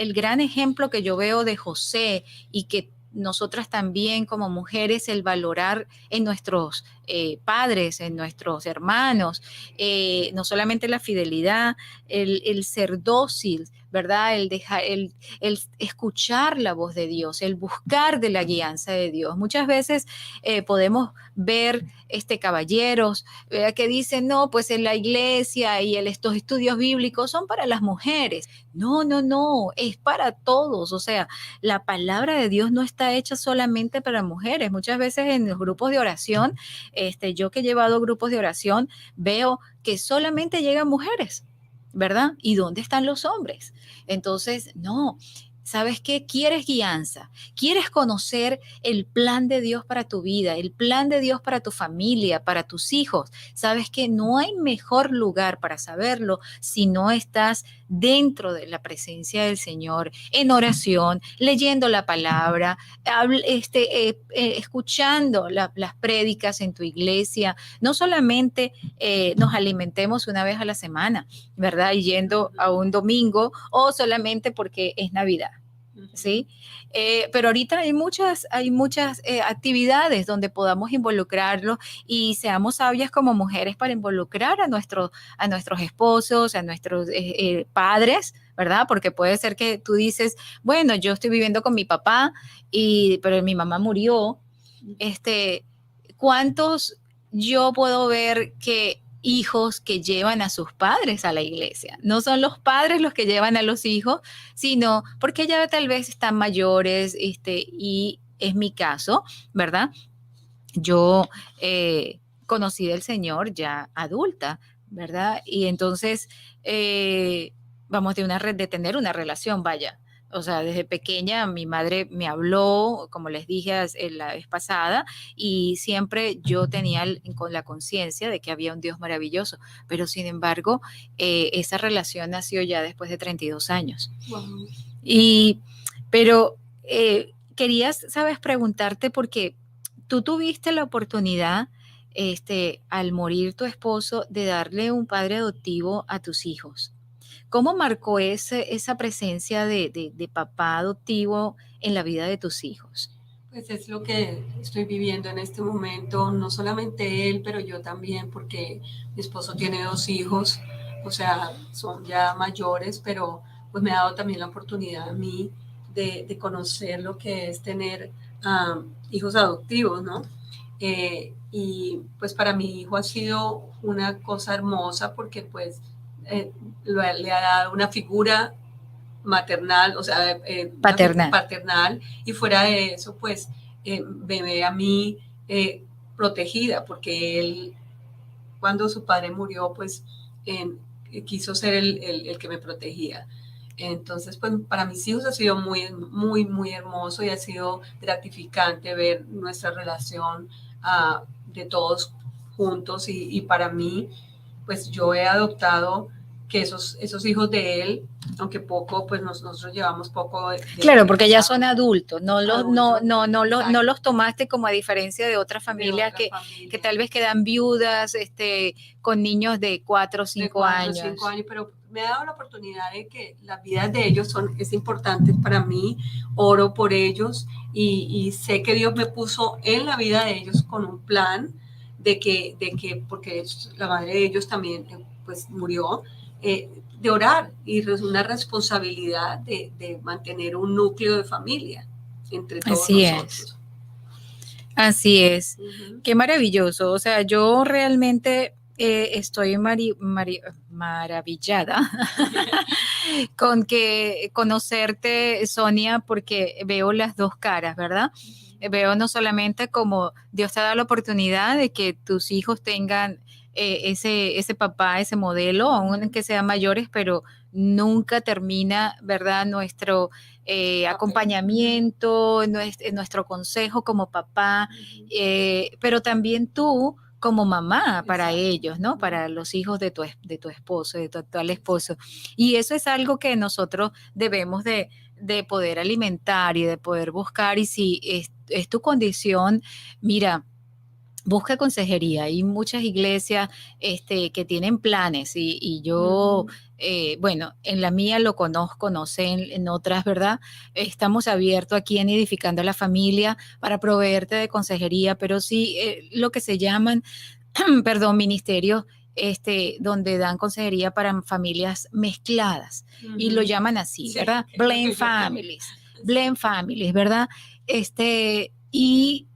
El gran ejemplo que yo veo de José y que nosotras también como mujeres, el valorar en nuestros padres, en nuestros hermanos, no solamente la fidelidad, el ser dócil, ¿verdad? El escuchar la voz de Dios, el buscar de la guianza de Dios. Muchas veces podemos ver caballeros que dicen, no, pues en la iglesia y estos estudios bíblicos son para las mujeres. No, es para todos. O sea, la palabra de Dios no está hecha solamente para mujeres. Muchas veces en los grupos de oración, yo que he llevado grupos de oración, veo que solamente llegan mujeres, ¿verdad? ¿Y dónde están los hombres? Entonces, no. ¿Sabes qué? ¿Quieres guianza? ¿Quieres conocer el plan de Dios para tu vida, el plan de Dios para tu familia, para tus hijos? ¿Sabes que no hay mejor lugar para saberlo si no estás dentro de la presencia del Señor, en oración, leyendo la palabra, escuchando las prédicas en tu iglesia? No solamente nos alimentemos una vez a la semana, ¿verdad? Y yendo a un domingo o solamente porque es Navidad. ¿Sí? Pero ahorita hay muchas actividades donde podamos involucrarlos y seamos sabias como mujeres para involucrar a nuestros esposos, a nuestros padres, ¿verdad? Porque puede ser que tú dices, bueno, yo estoy viviendo con mi papá, pero mi mamá murió. ¿Cuántos yo puedo ver que hijos que llevan a sus padres a la iglesia? No son los padres los que llevan a los hijos, sino porque ya tal vez están mayores, y es mi caso, ¿verdad? Yo conocí del Señor ya adulta, ¿verdad? Y entonces vamos de tener una relación, vaya. O sea, desde pequeña mi madre me habló, como les dije la vez pasada, y siempre yo tenía con la conciencia de que había un Dios maravilloso, pero sin embargo, esa relación nació ya después de 32 años. Wow. Pero querías, sabes, preguntarte porque tú tuviste la oportunidad, al morir tu esposo, de darle un padre adoptivo a tus hijos. ¿Cómo marcó esa presencia de papá adoptivo en la vida de tus hijos? Pues es lo que estoy viviendo en este momento, no solamente él, pero yo también, porque mi esposo tiene 2 hijos, o sea, son ya mayores, pero pues me ha dado también la oportunidad a mí de conocer lo que es tener hijos adoptivos, ¿no? Y pues para mi hijo ha sido una cosa hermosa porque pues le ha dado una figura maternal, o sea, paternal, y fuera de eso, pues me ve a mí protegida, porque él, cuando su padre murió, pues quiso ser el que me protegía. Entonces, pues para mis hijos ha sido muy, muy, muy hermoso y ha sido gratificante ver nuestra relación de todos juntos y para mí, pues yo he adoptado que esos hijos de él, aunque poco, pues nosotros llevamos poco Claro, de porque ya casado. son adultos, no los tomaste como a diferencia de otras De familias otra que familia. tal vez quedan viudas, con niños de 4 o De 5 4 o 5 años. años, pero me ha dado la oportunidad de que las vidas de ellos es importante para mí, oro por ellos y sé que Dios me puso en la vida de ellos con un plan porque la madre de ellos también pues murió, de orar y una responsabilidad de mantener un núcleo de familia entre todos Así es. nosotros. Así es. Uh-huh. Qué maravilloso. O sea, yo realmente estoy maravillada con que conocerte, Sonia, porque veo las dos caras, ¿verdad? Veo no solamente como Dios te da la oportunidad de que tus hijos tengan ese papá, ese modelo, aun que sean mayores, pero nunca termina, ¿verdad? Nuestro acompañamiento, nuestro consejo como papá, pero también tú como mamá para Exacto. ellos, ¿no? Para los hijos de tu esposo, de tu actual esposo. Y eso es algo que nosotros debemos de poder alimentar y de poder buscar. Y si es tu condición, mira, busca consejería. Hay muchas iglesias que tienen planes y yo, bueno, en la mía lo conozco, no sé en otras, ¿verdad? Estamos abiertos aquí en Edificando la Familia para proveerte de consejería, pero sí lo que se llaman, perdón, ministerios donde dan consejería para familias mezcladas y lo llaman así, Sí, ¿verdad? Blend families, ¿verdad? Y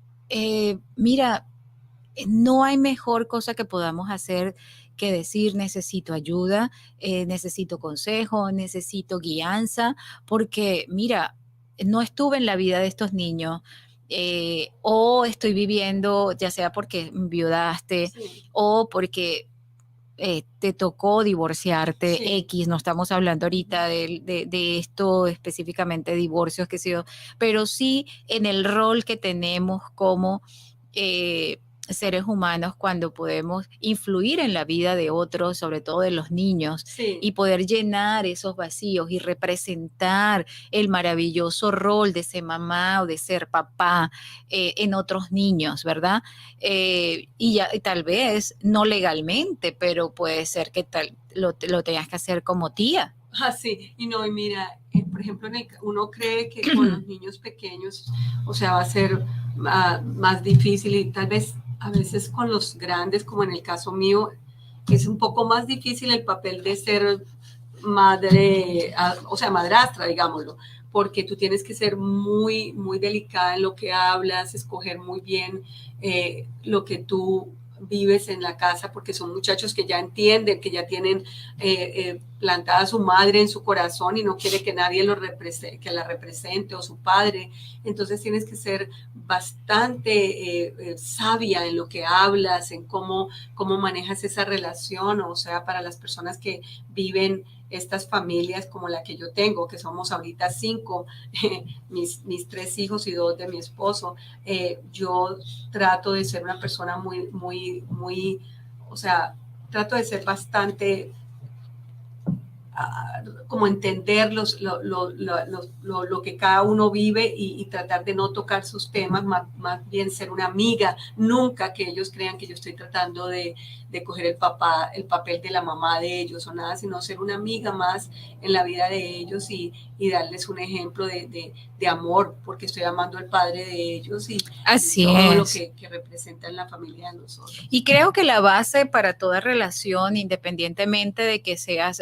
mira, no hay mejor cosa que podamos hacer que decir necesito ayuda, necesito consejo, necesito guianza, porque mira, no estuve en la vida de estos niños. O estoy viviendo, ya sea porque viudaste sí. o porque te tocó divorciarte, Sí. X, no estamos hablando ahorita de esto específicamente, divorcios que se dio, pero sí en el rol que tenemos como seres humanos cuando podemos influir en la vida de otros, sobre todo de los niños, Sí. y poder llenar esos vacíos y representar el maravilloso rol de ser mamá o de ser papá en otros niños, ¿verdad? Y tal vez no legalmente, pero puede ser que lo tengas que hacer como tía. Sí, y mira, por ejemplo, uno cree que con los niños pequeños, o sea, va a ser más difícil y tal vez a veces con los grandes, como en el caso mío, es un poco más difícil el papel de ser madre, o sea, madrastra, digámoslo, porque tú tienes que ser muy, muy delicada en lo que hablas, escoger muy bien lo que tú vives en la casa, porque son muchachos que ya entienden, que ya tienen plantada a su madre en su corazón y no quiere que nadie que la represente o su padre. Entonces tienes que ser bastante sabia en lo que hablas, en cómo manejas esa relación, o sea, para las personas que viven estas familias como la que yo tengo, que somos ahorita 5, mis 3 hijos y 2 de mi esposo, yo trato de ser una persona muy, muy, muy, o sea, trato de ser bastante como entender lo que cada uno vive y tratar de no tocar sus temas, más bien ser una amiga, nunca que ellos crean que yo estoy tratando de coger el papel de la mamá de ellos o nada, sino ser una amiga más en la vida de ellos y darles un ejemplo de amor, porque estoy amando al padre de ellos y todo lo que representa en la familia de nosotros. Y creo que la base para toda relación, independientemente de que seas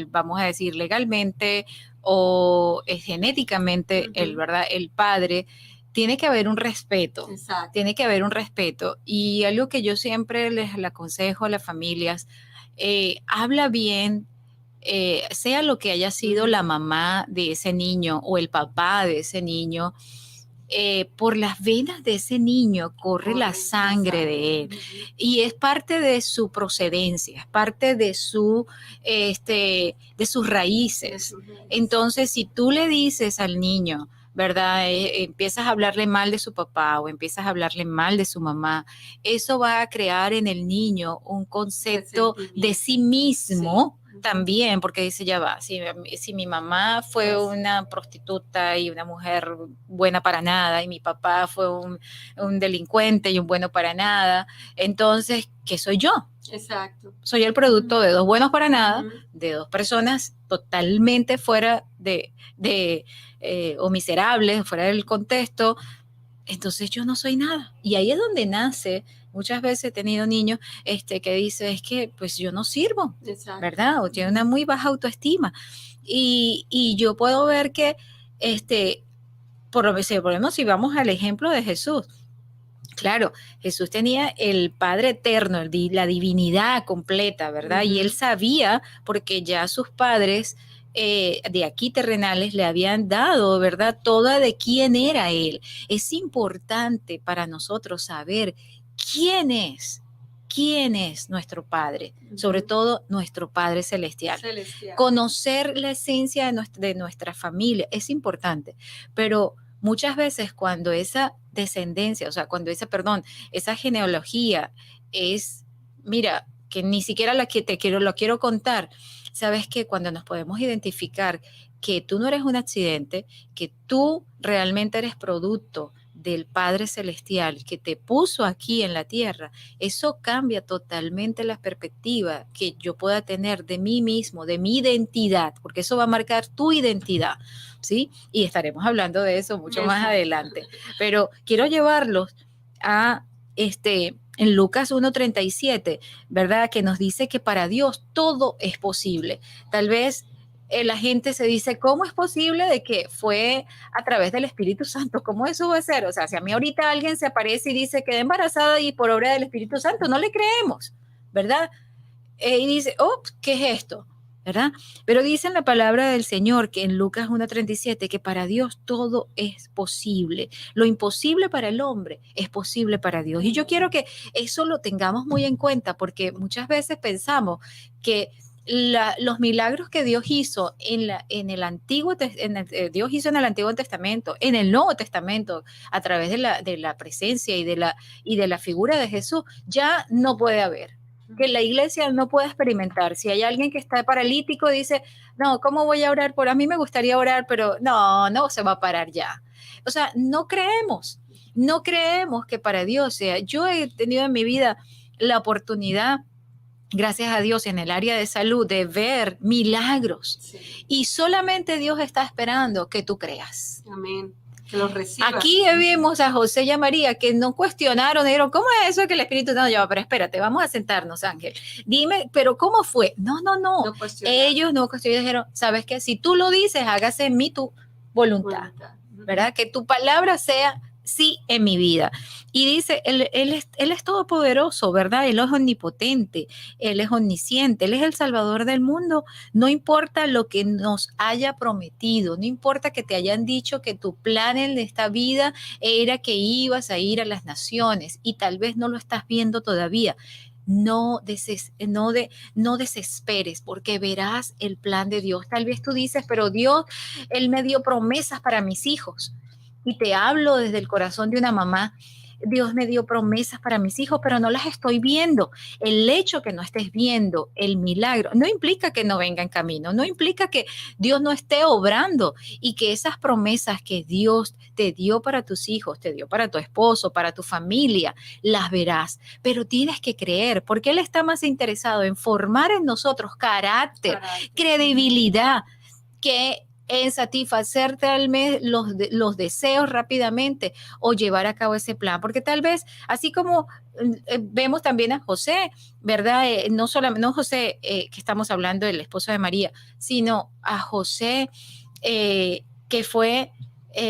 vamos a decir legalmente o genéticamente ¿verdad? El padre, tiene que haber un respeto. Exacto. Tiene que haber un respeto. Y algo que yo siempre les aconsejo a las familias, habla bien, sea lo que haya sido la mamá de ese niño o el papá de ese niño, por las venas de ese niño corre la sangre de él y es parte de su procedencia, es parte de de sus raíces. Entonces, si tú le dices al niño, ¿verdad? Empiezas a hablarle mal de su papá o empiezas a hablarle mal de su mamá, eso va a crear en el niño un concepto de sí mismo. Sí. También, porque dice, ya va, si mi mamá fue una prostituta y una mujer buena para nada, y mi papá fue un delincuente y un bueno para nada, entonces, ¿qué soy yo? Exacto. Soy el producto de dos buenos para nada, de dos personas totalmente fuera o miserables, fuera del contexto. Entonces yo no soy nada. Y ahí es donde nace. Muchas veces he tenido niños que dicen, es que pues yo no sirvo, exacto, ¿verdad? O tiene una muy baja autoestima. Y yo puedo ver que, por lo menos si vamos al ejemplo de Jesús, claro, Jesús tenía el Padre eterno, la divinidad completa, ¿verdad? Y él sabía, porque ya sus padres de aquí terrenales le habían dado, ¿verdad? Toda de quién era él. Es importante para nosotros saber quién es nuestro Padre, sobre todo nuestro Padre celestial. Conocer la esencia de nuestra familia es importante, pero muchas veces cuando esa descendencia, o sea, esa genealogía es, mira, que ni siquiera lo quiero contar, sabes que cuando nos podemos identificar que tú no eres un accidente, que tú realmente eres producto del Padre Celestial que te puso aquí en la tierra, eso cambia totalmente la perspectiva que yo pueda tener de mí mismo, de mi identidad, porque eso va a marcar tu identidad, ¿sí? Y estaremos hablando de eso mucho más adelante. Pero quiero llevarlos a en Lucas 1:37, ¿verdad? Que nos dice que para Dios todo es posible. Tal vez la gente se dice, ¿cómo es posible de que fue a través del Espíritu Santo? ¿Cómo eso va a ser? O sea, si a mí ahorita alguien se aparece y dice, quedé embarazada y por obra del Espíritu Santo, no le creemos, ¿verdad? Y dice, oh, ¿qué es esto? ¿Verdad? Pero dice en la palabra del Señor que en Lucas 1:37 que para Dios todo es posible. Lo imposible para el hombre es posible para Dios. Y yo quiero que eso lo tengamos muy en cuenta porque muchas veces pensamos que los milagros que Dios hizo Dios hizo en el Antiguo Testamento, en el Nuevo Testamento, a través de la presencia y de la figura de Jesús, ya no puede haber. Que la iglesia no puede experimentar. Si hay alguien que está paralítico, dice, no, ¿cómo voy a orar? A mí me gustaría orar, pero no se va a parar ya. O sea, no creemos que para Dios sea. Yo he tenido en mi vida la oportunidad, gracias a Dios, en el área de salud, de ver milagros. Sí. Y solamente Dios está esperando que tú creas. Amén. Que los recibas. Aquí vimos a José y a María que no cuestionaron, dijeron, ¿cómo es eso que el Espíritu no lleva? Pero espérate, vamos a sentarnos, Ángel. Dime, ¿pero cómo fue? No. Ellos no cuestionaron, dijeron, ¿sabes qué? Si tú lo dices, hágase en mí tu voluntad. ¿Verdad? Que tu palabra sea sí en mi vida. Y dice, él es todopoderoso, ¿verdad? Él es omnipotente, Él es omnisciente, Él es el Salvador del mundo. No importa lo que nos haya prometido, no importa que te hayan dicho que tu plan en esta vida era que ibas a ir a las naciones y tal vez no lo estás viendo todavía. No desesperes porque verás el plan de Dios. Tal vez tú dices, pero Dios, Él me dio promesas para mis hijos. Y te hablo desde el corazón de una mamá. Dios me dio promesas para mis hijos, pero no las estoy viendo. El hecho que no estés viendo el milagro no implica que no venga en camino, no implica que Dios no esté obrando y que esas promesas que Dios te dio para tus hijos, te dio para tu esposo, para tu familia, las verás. Pero tienes que creer, porque Él está más interesado en formar en nosotros carácter. Credibilidad, que en satisfacer tal vez los deseos rápidamente o llevar a cabo ese plan, porque tal vez así como vemos también a José, ¿verdad? No José que estamos hablando del esposo de María, sino a José que fue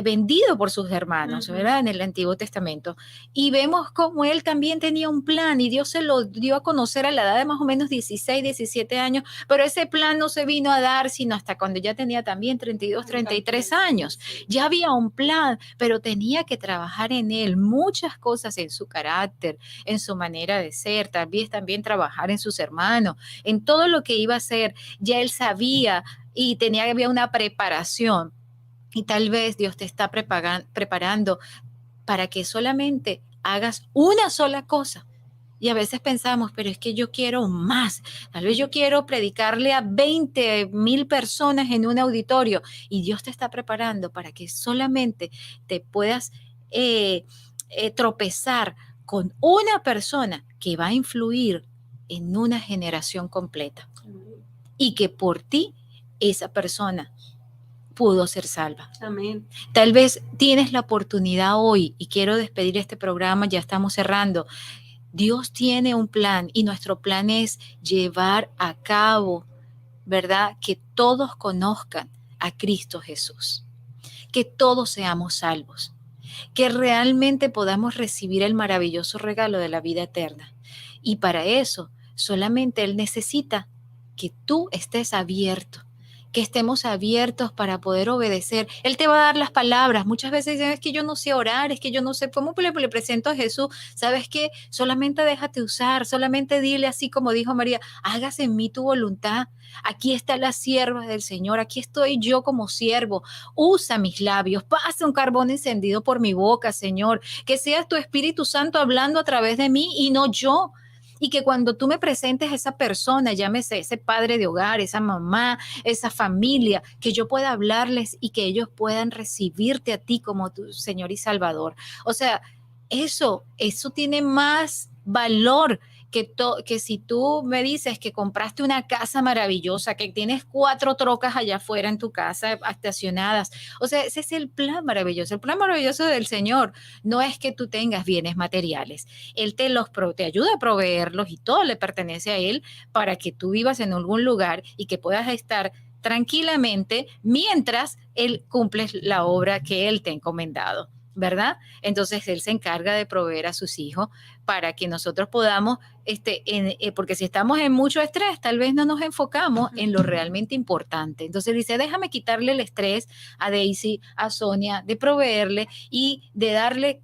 vendido por sus hermanos, ¿verdad? En el Antiguo Testamento. Y vemos cómo él también tenía un plan y Dios se lo dio a conocer a la edad de más o menos 16, 17 años, pero ese plan no se vino a dar sino hasta cuando ya tenía también 32, 33 años. Ya había un plan, pero tenía que trabajar en él, muchas cosas en su carácter, en su manera de ser, también trabajar en sus hermanos, en todo lo que iba a hacer. Ya él sabía y había una preparación. Y tal vez Dios te está preparando para que solamente hagas una sola cosa. Y a veces pensamos, pero es que yo quiero más. Tal vez yo quiero predicarle a 20,000 personas en un auditorio. Y Dios te está preparando para que solamente te puedas tropezar con una persona que va a influir en una generación completa. Y que por ti esa persona pudo ser salva. Amén. Tal vez tienes la oportunidad hoy, y quiero despedir este programa, ya estamos cerrando. Dios tiene un plan y nuestro plan es llevar a cabo, ¿verdad? Que todos conozcan a Cristo Jesús, que todos seamos salvos, que realmente podamos recibir el maravilloso regalo de la vida eterna. Y para eso solamente Él necesita que tú estés abierto, que estemos abiertos para poder obedecer. Él te va a dar las palabras. Muchas veces dicen, es que yo no sé orar, es que yo no sé cómo le presento a Jesús. ¿Sabes qué? Solamente déjate usar, solamente dile así como dijo María, hágase en mí tu voluntad. Aquí está la sierva del Señor, aquí estoy yo como siervo. Usa mis labios, pasa un carbón encendido por mi boca, Señor. Que seas tu Espíritu Santo hablando a través de mí y no yo. Y que cuando tú me presentes a esa persona, llámese ese padre de hogar, esa mamá, esa familia, que yo pueda hablarles y que ellos puedan recibirte a ti como tu Señor y Salvador. O sea, eso tiene más valor que si tú me dices que compraste una casa maravillosa, que tienes 4 trocas allá afuera en tu casa estacionadas. O sea, ese es el plan maravilloso. El plan maravilloso del Señor no es que tú tengas bienes materiales. Él te ayuda a proveerlos y todo le pertenece a Él para que tú vivas en algún lugar y que puedas estar tranquilamente mientras Él cumple la obra que Él te ha encomendado, ¿verdad? Entonces Él se encarga de proveer a sus hijos para que nosotros podamos, porque si estamos en mucho estrés, tal vez no nos enfocamos en lo realmente importante. Entonces dice, déjame quitarle el estrés a Daisy, a Sonia, de proveerle y de darle,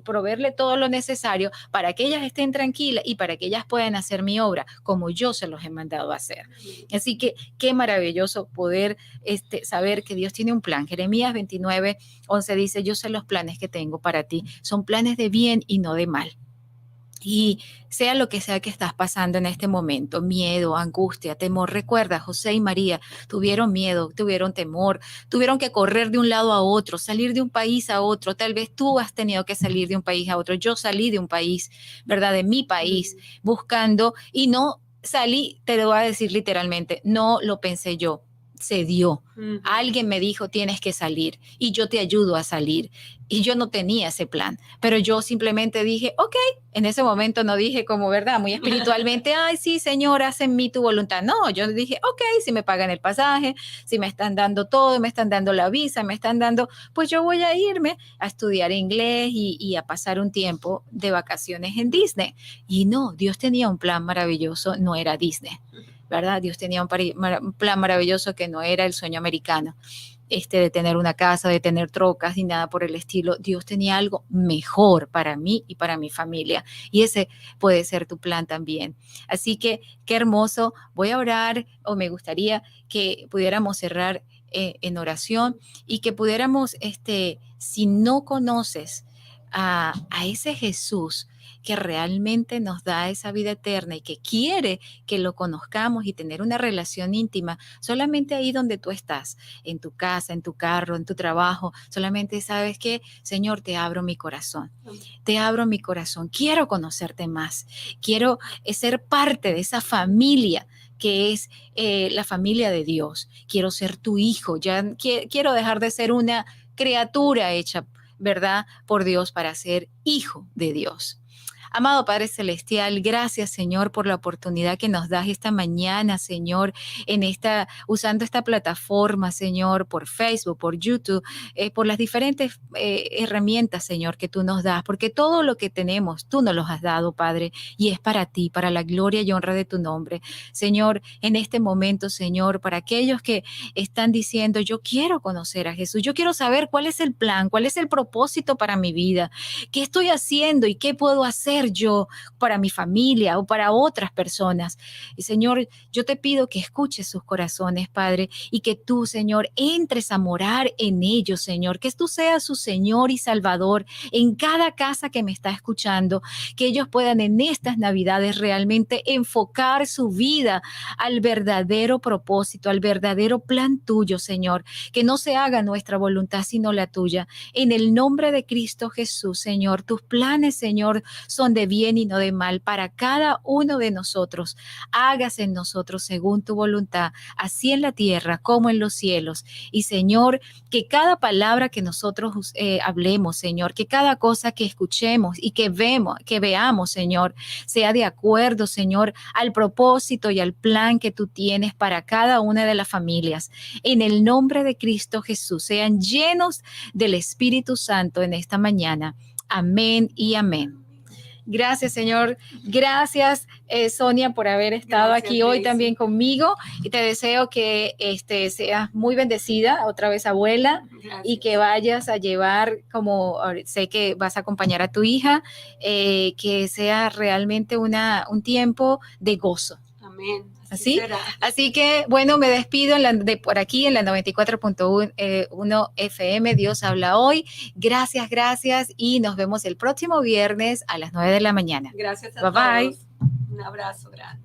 proveerle todo lo necesario para que ellas estén tranquilas y para que ellas puedan hacer mi obra como yo se los he mandado a hacer. Así que qué maravilloso poder saber que Dios tiene un plan. Jeremías 29:11 dice, yo sé los planes que tengo para ti, son planes de bien y no de mal. Y sea lo que sea que estás pasando en este momento, miedo, angustia, temor, recuerda, José y María tuvieron miedo, tuvieron temor, tuvieron que correr de un lado a otro, salir de un país a otro. Tal vez tú has tenido que salir de un país a otro. Yo salí de un país, ¿verdad? De mi país, buscando y no salí, te lo voy a decir literalmente, no lo pensé yo. Se dio. Alguien me dijo, tienes que salir y yo te ayudo a salir. Y yo no tenía ese plan, pero yo simplemente dije, ok, en ese momento no dije como, ¿verdad? Muy espiritualmente, ay, sí, Señor, haz en mí tu voluntad. No, yo dije, ok, si me pagan el pasaje, si me están dando todo, me están dando la visa, me están dando, pues yo voy a irme a estudiar inglés y a pasar un tiempo de vacaciones en Disney. Y no, Dios tenía un plan maravilloso, no era Disney, ¿verdad? Dios tenía un plan maravilloso que no era el sueño americano, de tener una casa, de tener trocas ni nada por el estilo. Dios tenía algo mejor para mí y para mi familia. Y ese puede ser tu plan también. Así que qué hermoso. Voy a orar, o me gustaría que pudiéramos cerrar en oración y que pudiéramos, si no conoces a ese Jesús que realmente nos da esa vida eterna y que quiere que lo conozcamos y tener una relación íntima, solamente ahí donde tú estás, en tu casa, en tu carro, en tu trabajo, solamente sabes que, Señor, te abro mi corazón, quiero conocerte más, quiero ser parte de esa familia que es la familia de Dios, quiero ser tu hijo, ya quiero dejar de ser una criatura hecha, ¿verdad?, por Dios para ser hijo de Dios. Amado Padre Celestial, gracias, Señor, por la oportunidad que nos das esta mañana, Señor, usando esta plataforma, Señor, por Facebook, por YouTube, por las diferentes herramientas, Señor, que tú nos das, porque todo lo que tenemos, tú nos los has dado, Padre, y es para ti, para la gloria y honra de tu nombre. Señor, en este momento, Señor, para aquellos que están diciendo, yo quiero conocer a Jesús, yo quiero saber cuál es el plan, cuál es el propósito para mi vida, qué estoy haciendo y qué puedo hacer yo para mi familia o para otras personas. Y Señor, yo te pido que escuches sus corazones, Padre, y que tú, Señor, entres a morar en ellos, Señor, que tú seas su Señor y Salvador en cada casa que me está escuchando, que ellos puedan en estas Navidades realmente enfocar su vida al verdadero propósito, al verdadero plan tuyo, Señor, que no se haga nuestra voluntad sino la tuya. En el nombre de Cristo Jesús, Señor, tus planes, Señor, son de bien y no de mal para cada uno de nosotros. Hágase en nosotros según tu voluntad, así en la tierra como en los cielos. Y Señor, que cada palabra que nosotros hablemos, Señor, que cada cosa que escuchemos y que veamos, Señor, sea de acuerdo, Señor, al propósito y al plan que tú tienes para cada una de las familias. En el nombre de Cristo Jesús, sean llenos del Espíritu Santo en esta mañana. Amén y amén. Gracias, Señor. Gracias, Sonia, por haber estado aquí hoy también conmigo. Y te deseo que seas muy bendecida, otra vez abuela, y que vayas a llevar, como sé que vas a acompañar a tu hija, que sea realmente un tiempo de gozo. Amén. Así que, bueno, me despido por aquí en la 94.1 FM. Dios habla hoy. Gracias, y nos vemos el próximo viernes a las 9 de la mañana. Gracias a todos. Un abrazo grande.